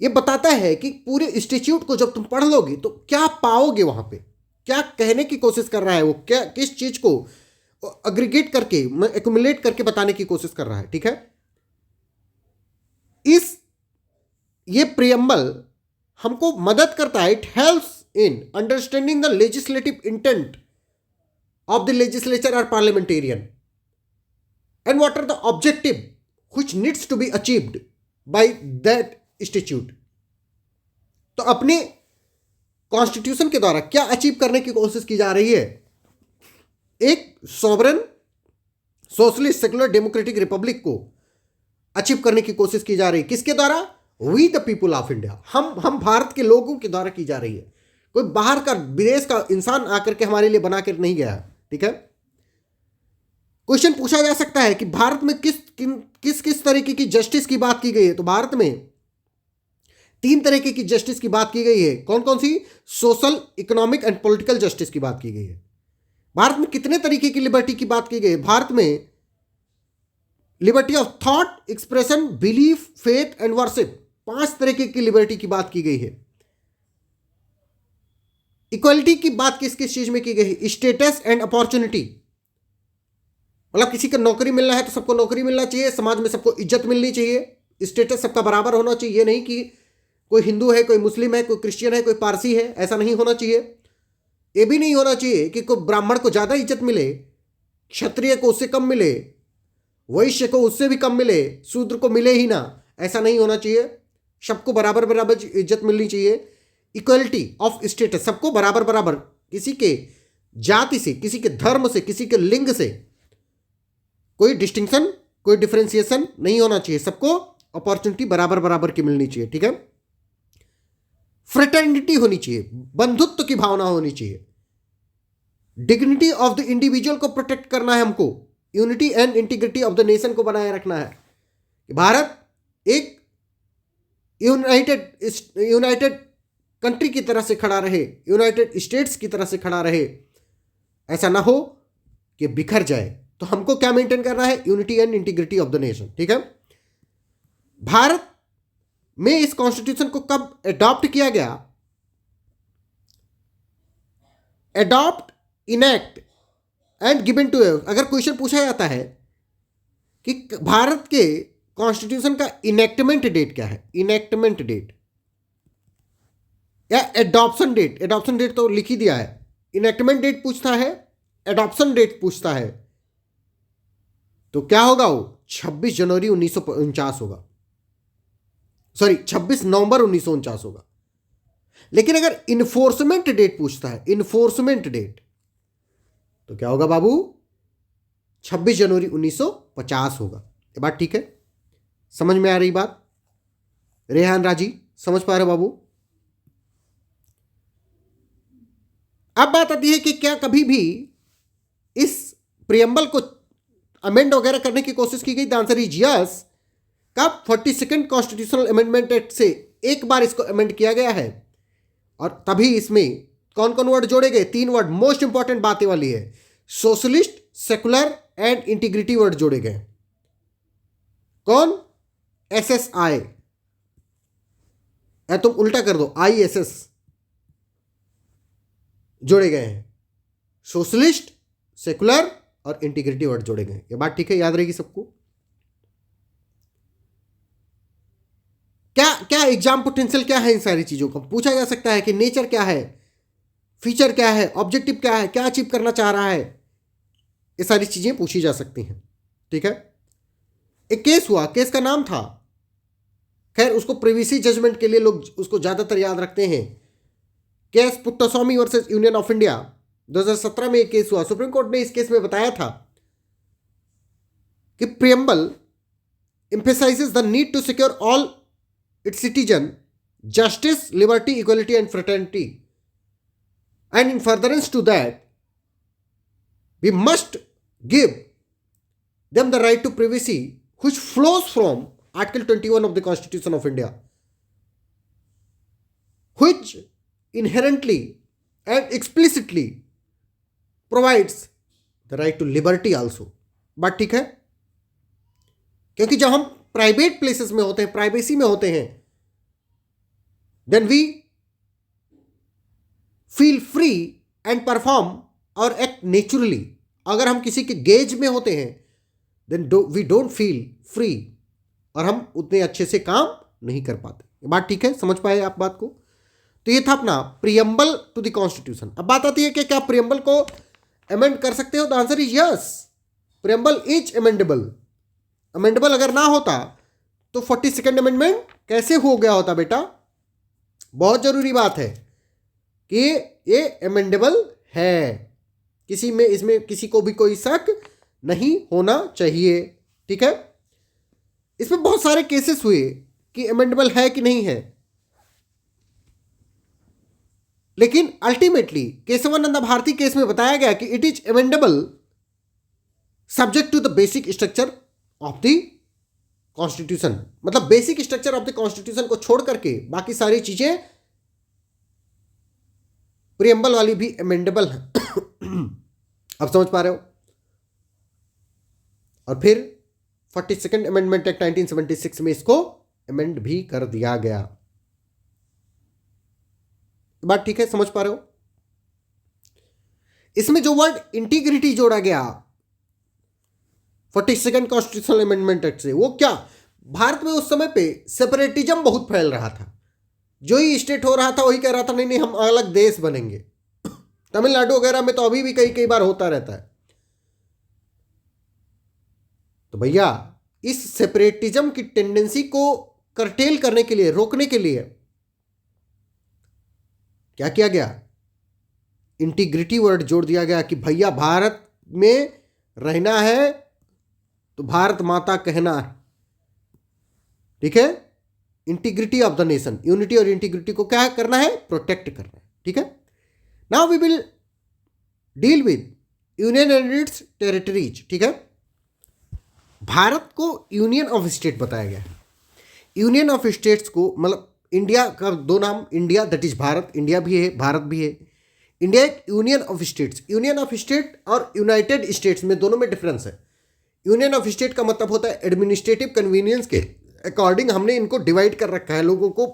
ये बताता है कि पूरे इंस्टीट्यूट को जब तुम पढ़ लोगे तो क्या पाओगे, वहां पे क्या कहने की कोशिश कर रहा है वो, क्या किस चीज को अग्रीगेट करके, एक्युमुलेट करके बताने की कोशिश कर रहा है। ठीक है, ये प्रियम्बल हमको मदद करता है। It helps in understanding the legislative intent of the legislature और parliamentarian and what are the objective which needs to be achieved by that institute. तो अपने कॉन्स्टिट्यूशन के द्वारा क्या अचीव करने की कोशिश की जा रही है? एक sovereign, socialist, secular, democratic republic को अचीव करने की कोशिश की जा रही है। किसके द्वारा? We the people of India, हम भारत के लोगों के द्वारा की जा रही है। कोई बाहर का, विदेश का इंसान आकर के हमारे लिए बना कर नहीं गया। ठीक है, क्वेश्चन पूछा जा सकता है कि भारत में किस तरीके की जस्टिस की बात की गई है। तो भारत में 3 तरीके की जस्टिस की बात की गई है। कौन कौन सी? Social, economic and political justice की बात की गई है। भारत में कितने तरीके की लिबर्टी की बात की गई है? भारत में liberty of thought, expression, belief, faith and worship, 5 तरीके की लिबर्टी की बात की गई है। इक्वलिटी की बात किस किस चीज में की गई है? स्टेटस एंड अपॉर्चुनिटी, मतलब किसी को नौकरी मिलना है तो सबको नौकरी मिलना चाहिए, समाज में सबको इज्जत मिलनी चाहिए, स्टेटस सबका बराबर होना चाहिए। ये नहीं कि कोई हिंदू है, कोई मुस्लिम है, कोई क्रिश्चियन है, कोई पारसी है, ऐसा नहीं होना चाहिए। ये भी नहीं होना चाहिए कि कोई ब्राह्मण को ज़्यादा इज्जत मिले, क्षत्रिय को उससे कम मिले, वैश्य को उससे भी कम मिले, शूद्र को मिले ही ना, ऐसा नहीं होना चाहिए। सबको बराबर बराबर इज्जत मिलनी चाहिए। इक्वलिटी ऑफ स्टेटस, सबको बराबर बराबर, किसी के जाति से, किसी के धर्म से, किसी के लिंग से कोई डिस्टिंक्शन, कोई डिफरेंशिएशन नहीं होना चाहिए। सबको अपॉर्चुनिटी बराबर बराबर की मिलनी चाहिए। ठीक है, फ्रेटर्निटी होनी चाहिए, बंधुत्व की भावना होनी चाहिए। डिग्निटी ऑफ द इंडिविजुअल को प्रोटेक्ट करना है हमको। Unity and integrity of the nation को बनाए रखना है। भारत एक यूनाइटेड कंट्री की तरह से खड़ा रहे, यूनाइटेड स्टेट्स की तरह से खड़ा रहे। ऐसा ना हो कि बिखर जाए। तो हमको क्या मेंटेन करना है? Unity and integrity of the nation. ठीक है, भारत में इस कॉन्स्टिट्यूशन को कब अडॉप्ट किया गया? Adopt, enact and given to, अगर क्वेश्चन पूछा जाता है कि भारत के कॉन्स्टिट्यूशन का इनेक्टमेंट डेट क्या है, इनेक्टमेंट डेट या एडॉप्शन डेट, एडॉप्शन डेट तो लिख ही दिया है, इनेक्टमेंट डेट पूछता है, एडॉप्शन डेट पूछता है, तो क्या होगा वो? 26 जनवरी 1949 होगा, सॉरी 26 नवंबर 1949 होगा। लेकिन अगर इन्फोर्समेंट डेट पूछता है, इन्फोर्समेंट डेट, तो क्या होगा बाबू? 26 जनवरी 1950 होगा। ये बात ठीक है। समझ में आ रही बात? रेहान राजी, समझ पा रहे हो बाबू? अब बात आती है कि क्या कभी भी इस प्रियम्बल को अमेंड वगैरह करने की कोशिश की गई? The answer is yes. कब? 42nd कॉन्स्टिट्यूशनल अमेंडमेंट एक्ट से एक बार इसको अमेंड किया गया है, और तभी इसमें कौन कौन वर्ड जोड़े गए? 3 वर्ड, मोस्ट इंपॉर्टेंट बातें वाली है, socialist, secular and integrity word जोड़े गए। कौन? SSI, या तुम उल्टा कर दो, ISS जोड़े गए हैं। सोशलिस्ट, सेकुलर और इंटीग्रिटी वर्ड जोड़े गए। ये बात ठीक है, याद रहेगी सबको। क्या क्या एग्जाम पोटेंशियल क्या है इन सारी चीजों का? पूछा जा सकता है कि नेचर क्या है, फीचर क्या है, ऑब्जेक्टिव क्या है, क्या अचीव करना चाह रहा है, ये सारी चीजें पूछी जा सकती हैं। ठीक है। एक केस हुआ, केस का नाम था, खैर उसको प्रिवेसी जजमेंट के लिए लोग उसको ज्यादातर याद रखते हैं, case Puttaswamy versus union of India. 2017 में एक केस हुआ। सुप्रीम कोर्ट ने इस केस में बताया था कि preamble emphasizes the need to secure all its citizens justice, liberty, equality and fraternity, and in furtherance to that we must give them the right to privacy which flows from Article 21 of the Constitution of India, which inherently and explicitly provides the right to liberty also. बात ठीक है? क्योंकि जब हम private places में होते हैं, privacy में होते हैं, then we feel free and perform और एक्ट नेचुरली। अगर हम किसी के गेज में होते हैं, then we don't feel free और हम उतने अच्छे से काम नहीं कर पाते। बात ठीक है? समझ पाए आप बात को? तो ये था अपना प्रियम्बल टू द कॉन्स्टिट्यूशन। अब बात आती है कि क्या प्रियम्बल को अमेंड कर सकते हो? The answer is yes, preamble is amendable. Amendable अगर ना होता तो 42nd अमेंडमेंट कैसे हो गया होता बेटा? बहुत जरूरी बात है कि ये अमेंडेबल है, किसी में इसमें किसी को भी कोई शक नहीं होना चाहिए। ठीक है। इसमें बहुत सारे केसेस हुए कि अमेंडेबल है कि नहीं है, लेकिन अल्टीमेटली केशवानंद भारती केस में बताया गया कि it is amendable subject to the basic structure of the constitution. मतलब basic structure of the constitution को छोड़ करके बाकी सारी चीजें प्रियम्बल वाली भी अमेंडेबल है। अब समझ पा रहे हो? और फिर 42nd अमेंडमेंट एक्ट 1976 में इसको अमेंड भी कर दिया गया। बात ठीक है? समझ पा रहे हो? इसमें जो वर्ड इंटीग्रिटी जोड़ा गया 42nd कॉन्स्टिट्यूशनल अमेंडमेंट एक्ट से, वो क्या, भारत में उस समय पे सेपरेटिज्म बहुत फैल रहा था। जो ही स्टेट हो रहा था वही कह रहा था नहीं नहीं हम अलग देश बनेंगे। तमिलनाडु वगैरह में तो अभी भी कई कई बार होता रहता है। तो भैया इस सेपरेटिज्म की टेंडेंसी को कर्टेल करने के लिए, रोकने के लिए क्या किया गया? इंटीग्रिटी वर्ड जोड़ दिया गया कि भैया भारत में रहना है तो भारत माता कहना है। ठीक है। Integrity of the nation, unity और इंटीग्रिटी को क्या करना है? प्रोटेक्ट करना है। ठीक है। Now we will deal with union and its territories. ठीक है। भारत को यूनियन ऑफ स्टेट बताया गया है। यूनियन ऑफ स्टेट्स को मतलब इंडिया का दो नाम, India that is Bharat, India भी है भारत भी है। इंडिया एक union of states. Union of state और यूनाइटेड स्टेट्स में दोनों में डिफरेंस है। यूनियन ऑफ स्टेट का मतलब होता है एडमिनिस्ट्रेटिव कन्वीनियंस के अकॉर्डिंग हमने इनको डिवाइड कर रखा है लोगों को,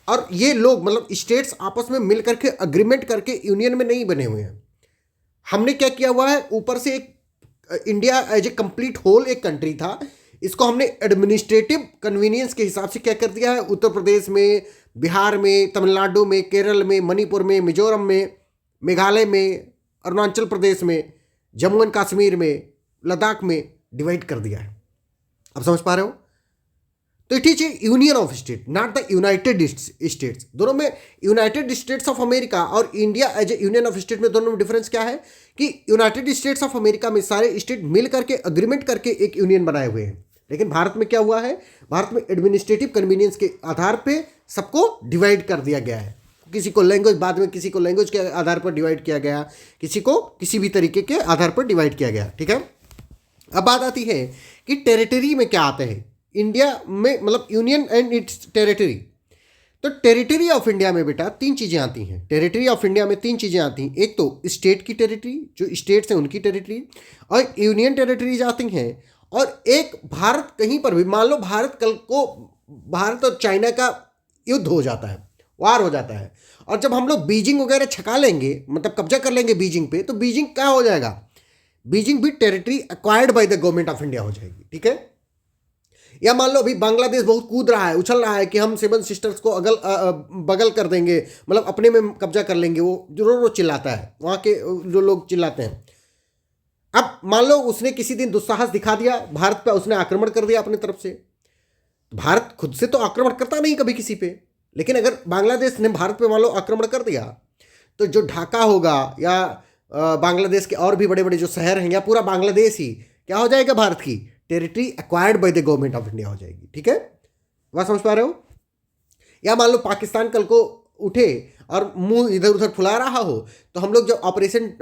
और ये लोग मतलब स्टेट्स आपस में मिल करके अग्रीमेंट करके यूनियन में नहीं बने हुए हैं। हमने क्या किया हुआ है, ऊपर से एक India as a complete whole एक कंट्री था, इसको हमने एडमिनिस्ट्रेटिव कन्वीनियंस के हिसाब से क्या कर दिया है, उत्तर प्रदेश में, बिहार में, तमिलनाडु में, केरल में, मणिपुर में, मिजोरम में, मेघालय में, अरुणाचल प्रदेश में, जम्मू एंड कश्मीर में, लद्दाख में डिवाइड कर दिया है। अब समझ पा रहे हो? तो it is union of state, not the united states. दोनों में यूनाइटेड स्टेट्स ऑफ अमेरिका और India as a union of state में दोनों में डिफरेंस क्या है कि यूनाइटेड स्टेट्स ऑफ अमेरिका में सारे स्टेट मिल करके अग्रीमेंट करके एक यूनियन बनाए हुए हैं, लेकिन भारत में क्या हुआ है, भारत में एडमिनिस्ट्रेटिव कन्वीनियंस के आधार पे सबको डिवाइड कर दिया गया है। किसी को लैंग्वेज, बाद में किसी को लैंग्वेज के आधार पर डिवाइड किया गया, किसी को किसी भी तरीके के आधार पर डिवाइड किया गया। ठीक है, अब बात आती है कि टेरिटरी में क्या आता है इंडिया में, मतलब यूनियन एंड इट्स टेरिटरी। तो टेरिटरी ऑफ इंडिया में बेटा तीन चीज़ें आती हैं। टेरिटरी ऑफ इंडिया में तीन चीज़ें आती हैं। एक तो स्टेट की टेरिटरी, जो स्टेट्स हैं उनकी टेरिटरी, और यूनियन टेरिटरीज आती हैं, और एक भारत कहीं पर भी, मान लो भारत कल को, भारत और चाइना का युद्ध हो जाता है, वार हो जाता है, और जब हम लोग बीजिंग वगैरह छका लेंगे, मतलब कब्जा कर लेंगे बीजिंग पे, तो बीजिंग क्या हो जाएगा, बीजिंग भी territory acquired by the government of India हो जाएगी। ठीक है, या मान लो अभी बांग्लादेश बहुत कूद रहा है, उछल रहा है कि हम सेवन सिस्टर्स को बगल कर देंगे, मतलब अपने में कब्जा कर लेंगे, वो जो चिल्लाता है, वहाँ के जो लोग चिल्लाते हैं। अब मान लो उसने किसी दिन दुस्साहस दिखा दिया, भारत पे उसने आक्रमण कर दिया अपनी तरफ से। भारत खुद से तो आक्रमण करता नहीं कभी किसी पे, लेकिन अगर बांग्लादेश ने भारत पे मान लो आक्रमण कर दिया, तो जो ढाका होगा या बांग्लादेश के और भी बड़े बड़े जो शहर हैं, या पूरा बांग्लादेश ही क्या हो जाएगा, भारत की territory acquired by the government of India हो जाएगी। ठीक है, बात समझ पा रहे हो? या मान लो पाकिस्तान कल को उठे और मुंह इधर उधर फुला रहा हो, तो हम लोग जब ऑपरेशन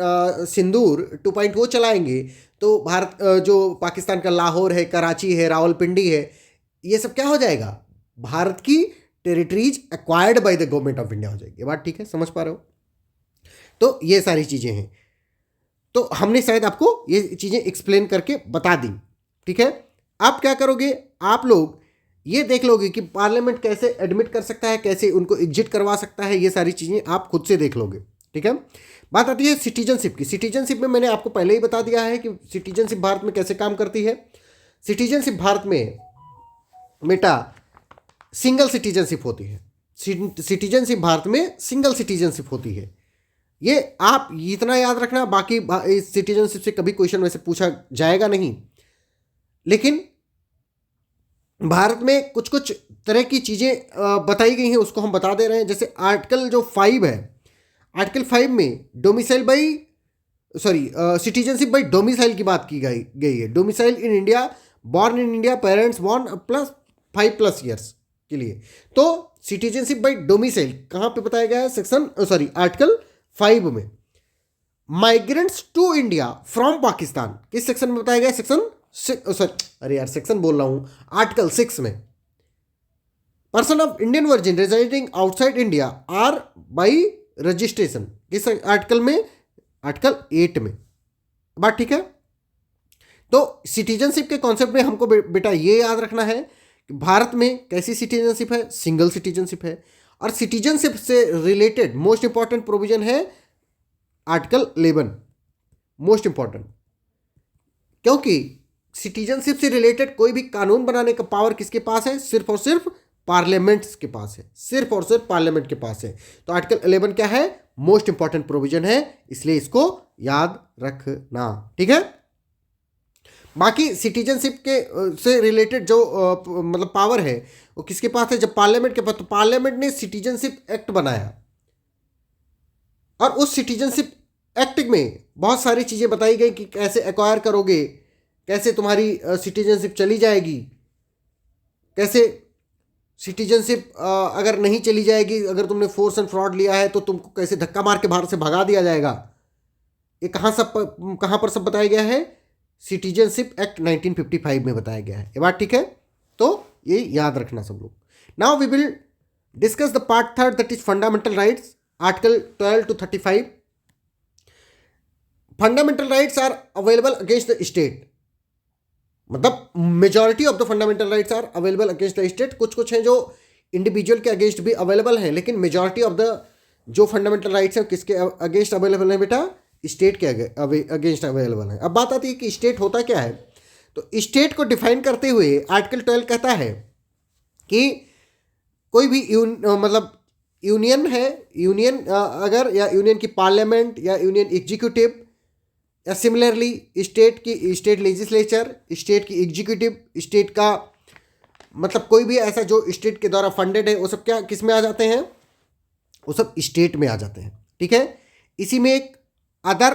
सिंदूर 2.0 चलाएंगे, तो भारत जो पाकिस्तान का लाहौर है, कराची है, रावलपिंडी है, ये सब क्या हो जाएगा, भारत की territories acquired by the government of India हो जाएगी। बात ठीक है, समझ पा रहे हो? तो ये सारी चीज़ें हैं, तो हमने शायद आपको ये चीज़ें एक्सप्लेन करके बता दी। ठीक है, आप क्या करोगे, आप लोग ये देख लोगे कि पार्लियामेंट कैसे एडमिट कर सकता है, कैसे उनको एग्जिट करवा सकता है, ये सारी चीज़ें आप खुद से देख लोगे। ठीक है, बात आती है सिटीजनशिप की। सिटीजनशिप में मैंने आपको पहले ही बता दिया है कि सिटीजनशिप भारत में कैसे काम करती है। सिटीजनशिप भारत में बेटा सिंगल सिटीजनशिप होती है। सिटीजनशिप भारत में सिंगल सिटीजनशिप होती है, ये आप इतना याद रखना। बाकी इस सिटीजनशिप से कभी क्वेश्चन वैसे पूछा जाएगा नहीं, लेकिन भारत में कुछ कुछ तरह की चीज़ें बताई गई हैं, उसको हम बता दे रहे हैं। जैसे आर्टिकल जो 5 है, आर्टिकल 5 में domicile by citizenship by domicile की बात की गई है। Domicile in India, born in India, parents born plus 5+ years के लिए। तो सिटीजनशिप बाई डोमिसाइल कहाँ पे बताया गया है, आर्टिकल 5 में। Migrants to India from Pakistan किस सेक्शन में बताया गया है, सेक्शन बोल रहा हूं, आर्टिकल 6 में। Person of Indian origin residing outside India or by registration किस आर्टिकल में, आर्टिकल 8 में। बात ठीक है? तो सिटीजनशिप के कॉन्सेप्ट में हमको बेटा ये याद रखना है कि भारत में कैसी सिटीजनशिप है, सिंगल सिटीजनशिप है, और सिटीजनशिप से रिलेटेड मोस्ट इंपॉर्टेंट प्रोविजन है आर्टिकल 11, मोस्ट इंपॉर्टेंट, क्योंकि सिटीजनशिप से रिलेटेड कोई भी कानून बनाने का पावर किसके पास है, सिर्फ और सिर्फ पार्लियामेंट के पास है, सिर्फ और सिर्फ पार्लियामेंट के पास है। तो आर्टिकल 11 क्या है, मोस्ट इंपॉर्टेंट प्रोविजन है, इसलिए इसको याद रखना। ठीक है, बाकी सिटीजनशिप के से रिलेटेड जो मतलब पावर है वो किसके पास है, जब पार्लियामेंट के पास। तो पार्लियामेंट ने सिटीजनशिप एक्ट बनाया, और उस सिटीजनशिप एक्ट में बहुत सारी चीज़ें बताई गई कि कैसे एक्वायर करोगे, कैसे तुम्हारी सिटीजनशिप चली जाएगी, कैसे सिटीजनशिप अगर नहीं चली जाएगी, अगर तुमने फोर्स एंड फ्रॉड लिया है तो तुमको कैसे धक्का मार के भारत से भगा दिया जाएगा। ये कहाँ पर सब बताया गया है, सिटीजनशिप एक्ट 1955 में बताया गया है। ये बात ठीक है? तो ये याद रखना सब लोग। Now we will discuss the part 3 that is fundamental rights, article 12 to 35। Fundamental rights are available against the state, मतलब majority of the fundamental rights are available against the state. कुछ कुछ हैं जो इंडिविजुअल के अगेंस्ट भी available हैं, लेकिन majority of the जो फंडामेंटल राइट्स हैं किसके अगेंस्ट अवेलेबल हैं बेटा, स्टेट के अगेंस्ट अवेलेबल हैं। अब बात आती है कि स्टेट होता क्या है। तो स्टेट को डिफाइन करते हुए आर्टिकल 12 कहता है कि कोई भी मतलब यूनियन है, यूनियन अगर, या यूनियन की पार्लियामेंट या यूनियन एग्जीक्यूटिव, या सिमिलरली स्टेट की स्टेट लेजिस्लेचर, स्टेट की एग्जीक्यूटिव, स्टेट का मतलब कोई भी ऐसा जो स्टेट के द्वारा फंडेड है, वो सब क्या किस में आ जाते हैं, वो सब स्टेट में आ जाते हैं। ठीक है, इसी में एक अदर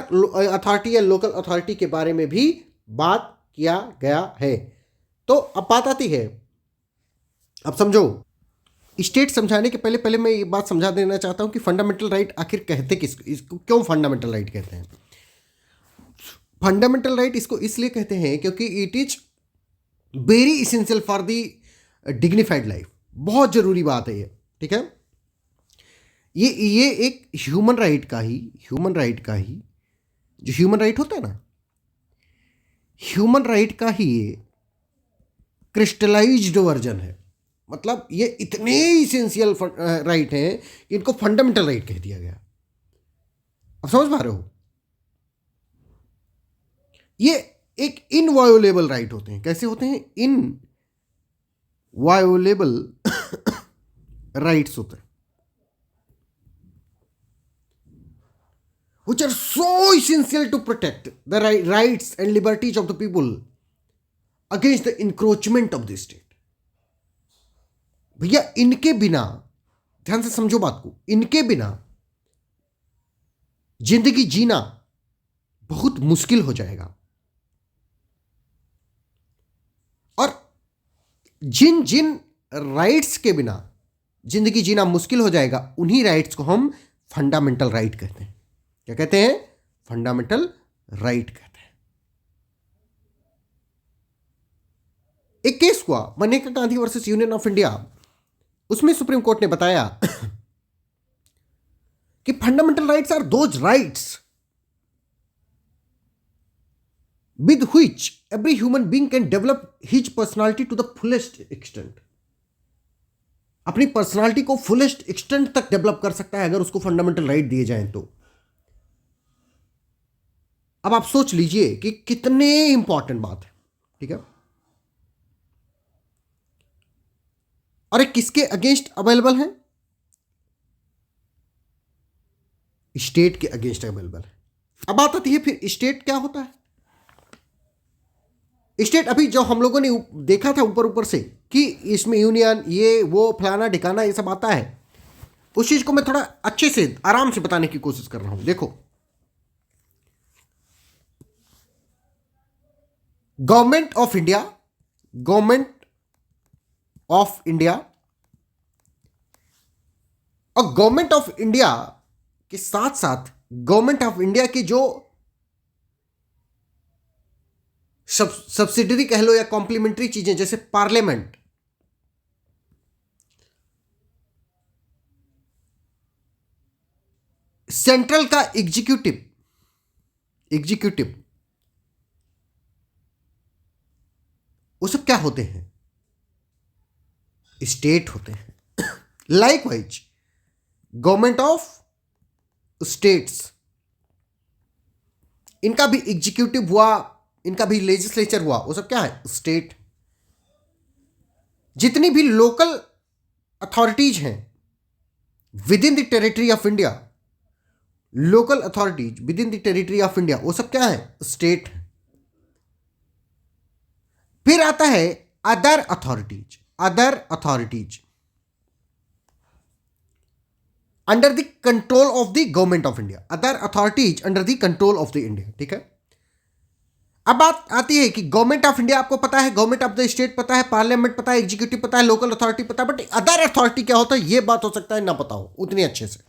अथॉरिटी या लोकल अथॉरिटी के बारे में भी बात किया गया है। तो अब बात आती है, अब समझो, स्टेट समझाने के पहले पहले मैं ये बात समझा देना चाहता हूं कि फंडामेंटल राइट आखिर कहते किस, इसको क्यों फंडामेंटल राइट कहते हैं। फंडामेंटल राइट इसको इसलिए कहते हैं क्योंकि it is very essential for the dignified life. बहुत जरूरी बात है ये, ठीक है। ये एक ह्यूमन राइट का ही जो ह्यूमन राइट होता है ना, ह्यूमन राइट का ही ये क्रिस्टलाइज्ड वर्जन है। मतलब ये इतने इसेंशियल राइट हैं कि इनको फंडामेंटल राइट कह दिया गया। अब समझ पा रहे हो, ये एक इनवायोलेबल राइट होते हैं। कैसे होते हैं? इनवायोलेबल राइट्स होते हैं, which are so essential to protect the rights and liberties of the people against the encroachment of the state। भैया इनके बिना, ध्यान से समझो बात को, इनके बिना जिंदगी जीना बहुत मुश्किल हो जाएगा। और जिन जिन राइट्स के बिना जिंदगी जीना मुश्किल हो जाएगा, उन्हीं राइट्स को हम फंडामेंटल राइट कहते हैं। क्या कहते हैं? फंडामेंटल राइट कहते हैं। एक केस हुआ Maneka Gandhi versus union of India. उसमें सुप्रीम कोर्ट ने बताया कि fundamental rights are those rights with which every human being can develop his personality to the fullest extent. अपनी पर्सनालिटी को फुलेस्ट एक्सटेंट तक डेवलप कर सकता है अगर उसको फंडामेंटल राइट दिए जाएं तो। अब आप सोच लीजिए कि कितने इंपॉर्टेंट बात है, ठीक है। और ये किसके अगेंस्ट अवेलेबल है? स्टेट के अगेंस्ट अवेलेबल है। अब बात आती है फिर स्टेट क्या होता है। स्टेट अभी जो हम लोगों ने देखा था ऊपर ऊपर से कि इसमें यूनियन, ये वो फलाना ढिकाना ये सब आता है, उस चीज को मैं थोड़ा अच्छे से आराम से बताने की कोशिश कर रहा हूं। देखो, गवर्नमेंट ऑफ इंडिया और गवर्नमेंट ऑफ इंडिया के साथ साथ गवर्नमेंट ऑफ इंडिया की जो सब्सिडरी कह लो या कॉम्प्लीमेंट्री चीजें, जैसे पार्लियामेंट, सेंट्रल का एग्जीक्यूटिव, वो सब क्या होते हैं? स्टेट होते हैं। लाइकवाइज गवर्नमेंट ऑफ स्टेट्स, इनका भी एग्जीक्यूटिव हुआ, इनका भी लेजिस्लेचर हुआ, वो सब क्या है? स्टेट। जितनी भी लोकल अथॉरिटीज हैं with in the territory of India, local authorities with in the territory of India, वो सब क्या है? स्टेट। फिर आता है other authorities under the control of the government of India, other authorities under the control of the India, ठीक है। अब बात आती है कि गवर्नमेंट ऑफ इंडिया आपको पता है, गवर्नमेंट ऑफ द स्टेट पता है, पार्लियामेंट पता है, एग्जीक्यूटिव पता है, लोकल अथॉरिटी पता है, बट अदर अथॉरिटी क्या होता है ये बात हो सकता है ना पता हो उतनी अच्छे से।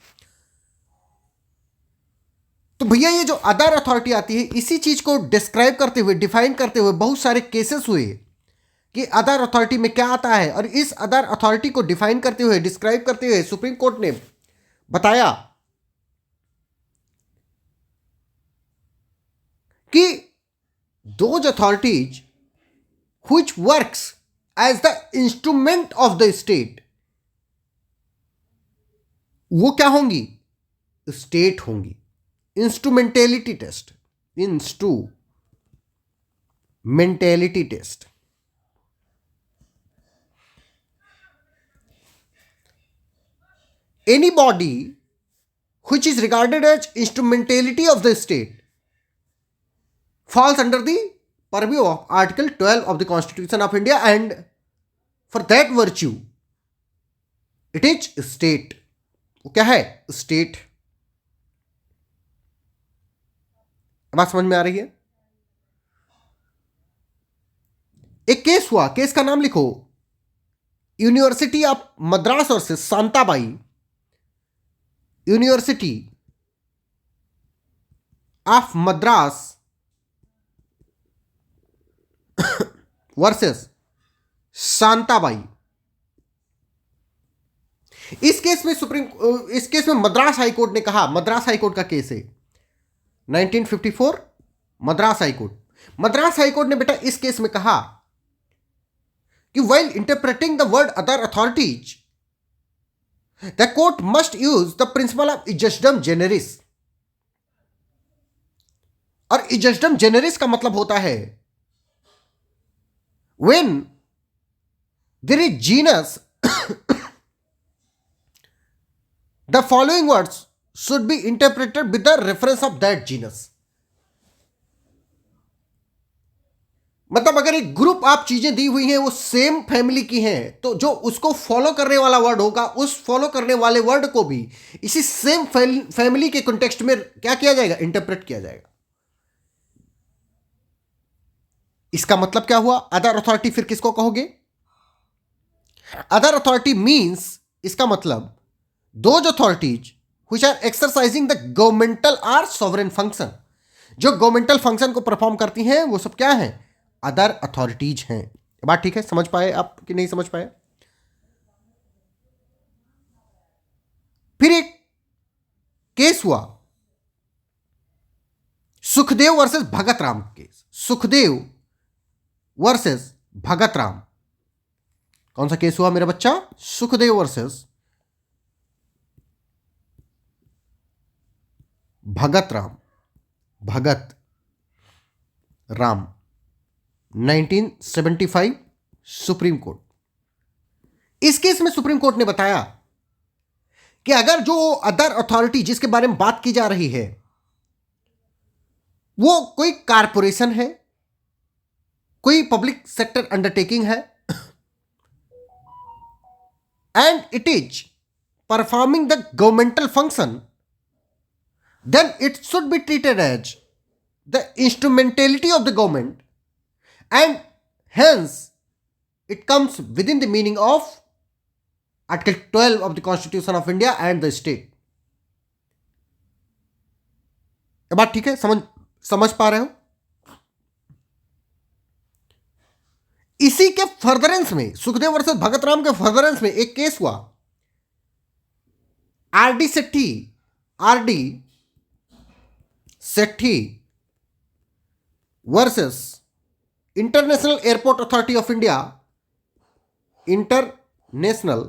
तो भैया ये जो अदर अथॉरिटी आती है, इसी चीज को डिस्क्राइब करते हुए, डिफाइन करते हुए बहुत सारे केसेस हुए कि अदर अथॉरिटी में क्या आता है। और इस अदर अथॉरिटी को डिफाइन करते हुए, डिस्क्राइब करते हुए सुप्रीम कोर्ट ने बताया कि those authorities which works as the instrument of the state, वो क्या होंगी? स्टेट होंगी। Instrumentality test, any body which is regarded as instrumentality of the state falls under the purview of Article 12 of the Constitution of India, and for that virtue it is state। वो क्या है? State. बात समझ में आ रही है? एक case हुआ, केस का नाम लिखो, university of Madras versus Shantabai, university of Madras versus Shantabai. इस केस में मद्रास हाईकोर्ट ने कहा, मद्रास हाईकोर्ट का केस है 1954, मद्रास हाईकोर्ट। मद्रास हाईकोर्ट ने बेटा इस केस में कहा कि while interpreting the word other authorities, the court must use the principle of ejusdem generis। और ejusdem generis का मतलब होता है when there is genus, the following words should be interpreted with the reference of that genus। मतलब अगर एक group आप चीजें दी हुई हैं वो सेम फैमिली की हैं, तो जो उसको फॉलो करने वाला वर्ड होगा, उस फॉलो करने वाले वर्ड को भी इसी सेम फैमिली के कॉन्टेक्स्ट में क्या किया जाएगा, इंटरप्रेट किया जाएगा। इसका मतलब क्या हुआ, अदर अथॉरिटी फिर किसको कहोगे, अदर अथॉरिटी मींस, इसका मतलब those authorities which are exercising the governmental or sovereign function, जो गवर्नमेंटल फंक्शन को परफॉर्म करती हैं वो सब क्या है, अदर अथॉरिटीज हैं। बात ठीक है, समझ पाए आप कि नहीं समझ पाए। फिर एक केस हुआ Sukhdev versus Bhagat Ram case, Sukhdev versus Bhagat Ram. कौन सा केस हुआ मेरा बच्चा, Sukhdev versus Bhagat Ram, Bhagat Ram 1975 supreme court. इस केस में सुप्रीम कोर्ट ने बताया कि अगर जो अदर अथॉरिटी जिसके बारे में बात की जा रही है वो कोई कारपोरेशन है, कोई पब्लिक सेक्टर अंडरटेकिंग है, and it is performing the governmental function, then it should be treated as the instrumentality of the government, and hence it comes within the meaning of Article 12 of the Constitution of India and the state। ये बात ठीक है, समझ पा रहे हो। इसी के फर्दरेंस में, सुखदेव वर्सेस भगत राम के फर्दरेंस में एक केस हुआ, RD Shetty versus international airport authority of India, international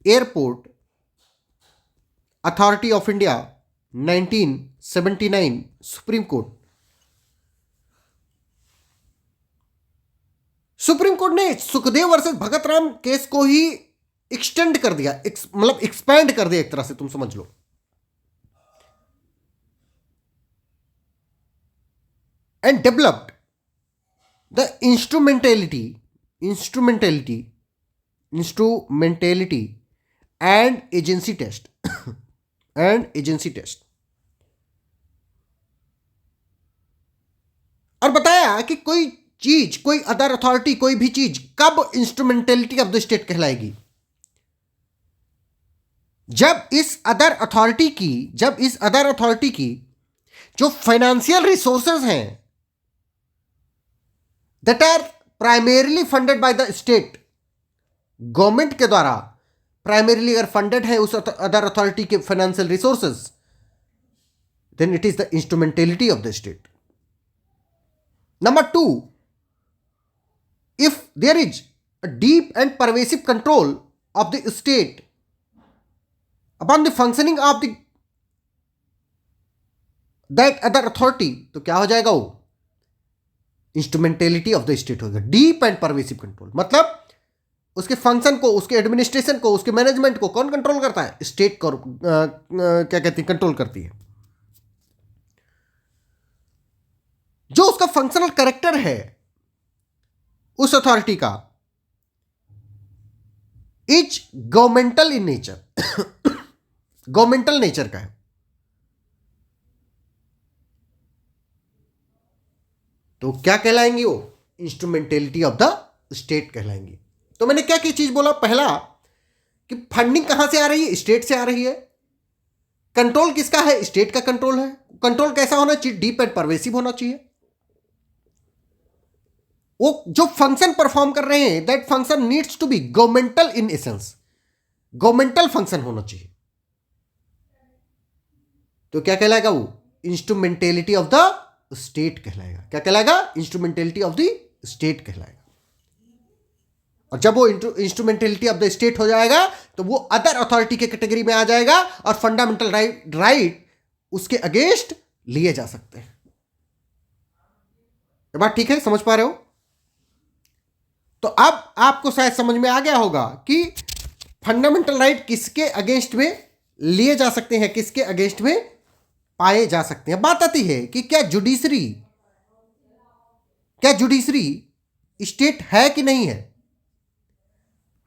airport authority of India 1979 supreme court. Supreme court ने सुखदेव वर्सेस भगत राम केस को ही एक्सटेंड कर दिया, मतलब एक्सपैंड कर दिया, एक तरह से तुम समझ लो। And developed the instrumentality and agency test और बताया कि कोई चीज, कोई अदर अथॉरिटी, कोई भी चीज कब इंस्ट्रूमेंटेलिटी ऑफ द स्टेट कहलाएगी, जब इस अदर अथॉरिटी की जो फाइनेंशियल रिसोर्सेज हैं that are primarily funded by the state, government के द्वारा प्राइमरीली अगर फंडेड है उस अदर अथॉरिटी के financial resources, then it is the instrumentality of the state. Number 2, if there is a deep and pervasive control of the state upon the functioning of the that other authority, तो क्या हो जाएगा, वो instrumentality of the state होगा। Deep and pervasive control मतलब उसके function को, उसके एडमिनिस्ट्रेशन को, उसके मैनेजमेंट को कौन कंट्रोल करता है, स्टेट को क्या कहती है, कंट्रोल करती है। जो उसका फंक्शनल कैरेक्टर है उस अथॉरिटी का is governmental in nature, governmental nature का है। तो क्या कहलाएंगी वो? इंस्ट्रूमेंटेलिटी ऑफ द स्टेट कहलाएंगी। तो मैंने क्या चीज बोला? पहला कि फंडिंग कहां से आ रही है? स्टेट से आ रही है। कंट्रोल किसका है? स्टेट का कंट्रोल है। कंट्रोल कैसा होना चाहिए? डीप एंड परवेसिव होना चाहिए। वो जो फंक्शन परफॉर्म कर रहे हैं, that function needs to be governmental in essence, governmental function होना चाहिए। तो क्या कहलाएगा वो? इंस्ट्रूमेंटेलिटी ऑफ द स्टेट कहलाएगा। क्या कहलाएगा? इंस्ट्रूमेंटेलिटी ऑफ द स्टेट कहलाएगा। और जब वो इंस्ट्रूमेंटेलिटी ऑफ द स्टेट हो जाएगा तो वो अदर अथॉरिटी के कैटेगरी में आ जाएगा और फंडामेंटल राइट उसके अगेंस्ट लिए जा सकते हैं। ये बात ठीक है? समझ पा रहे हो? तो अब आपको शायद समझ में आ गया होगा कि फंडामेंटल राइट किसके अगेंस्ट में लिए जा सकते हैं, किसके अगेंस्ट में पाए जा सकते हैं। बात आती है कि क्या जुडिशरी स्टेट है कि नहीं है?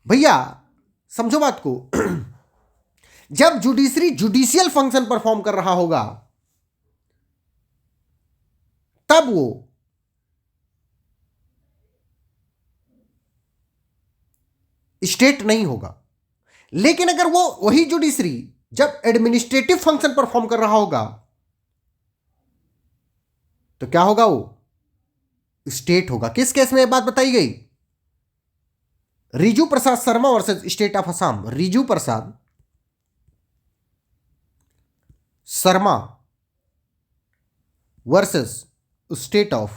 भैया समझो बात को। जब जुडिशरी जुडिशियल फंक्शन परफॉर्म कर रहा होगा तब वो स्टेट नहीं होगा। लेकिन अगर वो वही जुडिशरी जब एडमिनिस्ट्रेटिव फंक्शन परफॉर्म कर रहा होगा तो क्या होगा? वो स्टेट होगा। किस केस में यह बात बताई गई? Riju Prasad Sharma versus state of Assam. Riju Prasad Sharma versus state of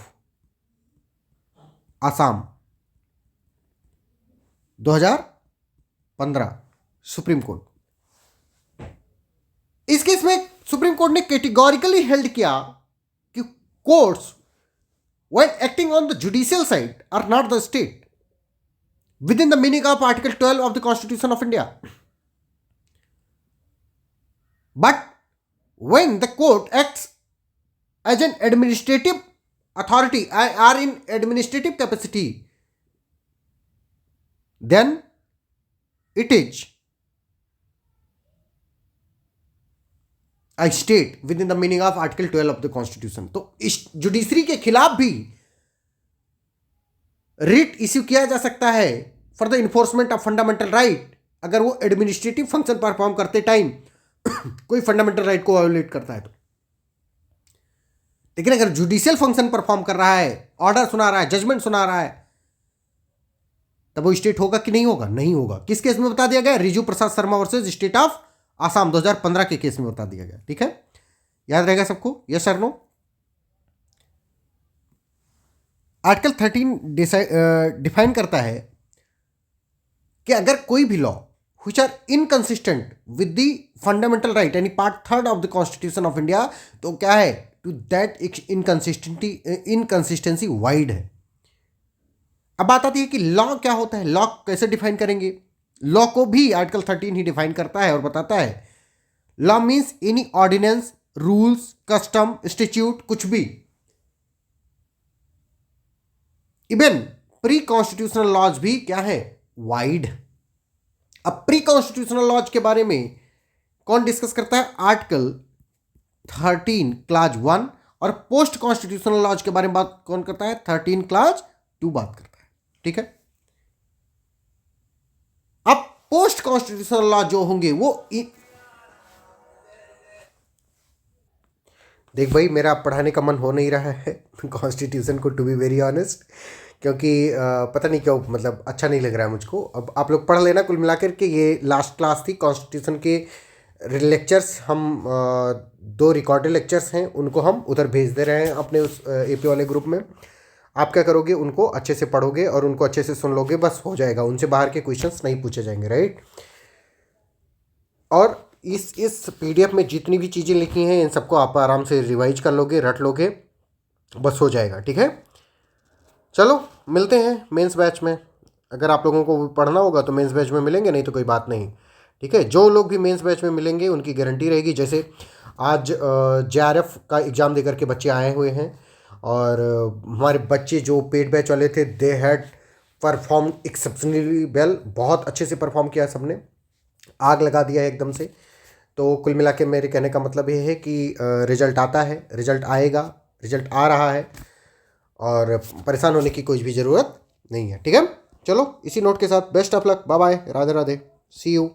Assam, 2015 supreme court. इस केस में सुप्रीम कोर्ट ने कैटेगोरिकली हेल्ड किया कि courts when acting on the judicial side are not the state within the meaning of Article 12 of the Constitution of India. But when the court acts as an administrative authority or in administrative capacity, then it is state with in the meaning of article 12 of the constitution. तो इस judiciary के खिलाफ भी writ issue किया जा सकता है for the enforcement of fundamental right, अगर वो एडमिनिस्ट्रेटिव फंक्शन परफॉर्म करते टाइम कोई फंडामेंटल राइट को वायोलेट करता है तो। लेकिन अगर जुडिशियल फंक्शन परफॉर्म कर रहा है, ऑर्डर सुना रहा है, जजमेंट सुना रहा है, तब वो स्टेट होगा कि नहीं होगा? नहीं होगा। किस केस में बता दिया गया? Riju Prasad Sharma versus state of Assam 2015 के केस में बता दिया गया। ठीक है, याद रहेगा सबको? यस और नो? आर्टिकल 13 डिफाइन करता है कि अगर कोई भी law which are inconsistent with the fundamental right यानी part 3 of the constitution of India, तो क्या है? टू दैट इनकंसिस्टेंसी वाइड है। अब बात आती है कि लॉ क्या होता है, लॉ कैसे डिफाइन करेंगे? लॉ को भी आर्टिकल 13 ही डिफाइन करता है और बताता है law means any ordinance, rules, custom, institute, कुछ भी। इवन प्री कॉन्स्टिट्यूशनल लॉज भी क्या है? वाइड। अब प्री कॉन्स्टिट्यूशनल लॉज के बारे में कौन डिस्कस करता है? Article 13 clause 1। और पोस्ट कॉन्स्टिट्यूशनल लॉज के बारे में बात कौन करता है? 13 क्लाज 2 बात करता है। ठीक है, अब पोस्ट कॉन्स्टिट्यूशनल लॉ जो होंगे वो देख भाई, मेरा पढ़ाने का मन हो नहीं रहा है कॉन्स्टिट्यूशन को, टू बी वेरी ऑनेस्ट, क्योंकि पता नहीं क्यों, मतलब अच्छा नहीं लग रहा है मुझको। अब आप लोग पढ़ लेना। कुल मिलाकर के ये लास्ट क्लास थी कॉन्स्टिट्यूशन के लेक्चर्स। हम 2 रिकॉर्डेड लेक्चर्स हैं, उनको हम उधर भेज दे रहे हैं अपने उस एपी वाले ग्रुप में। आप क्या करोगे? उनको अच्छे से पढ़ोगे और उनको अच्छे से सुन लोगे, बस हो जाएगा। उनसे बाहर के क्वेश्चंस नहीं पूछे जाएंगे, राइट? और इस पीडीएफ में जितनी भी चीज़ें लिखी हैं इन सबको आप आराम से रिवाइज कर लोगे, रट लोगे, बस हो जाएगा। ठीक है, चलो मिलते हैं मेंस बैच में। अगर आप लोगों को पढ़ना होगा तो मेंस बैच में मिलेंगे, नहीं तो कोई बात नहीं। ठीक है, जो लोग भी मेंस बैच में मिलेंगे उनकी गारंटी रहेगी। जैसे आज जेआरएफ का एग्ज़ाम देकर के बच्चे आए हुए हैं और हमारे बच्चे जो पेड बैच वाले थे, they had perform exceptionally well. बहुत अच्छे से परफॉर्म किया सबने, आग लगा दिया है एकदम से। तो कुल मिला के मेरे कहने का मतलब ये है कि रिज़ल्ट आता है, रिज़ल्ट आएगा, रिज़ल्ट आ रहा है और परेशान होने की कोई भी ज़रूरत नहीं है। ठीक है, चलो इसी नोट के साथ best of luck, bye bye, Radhe Radhe, see you.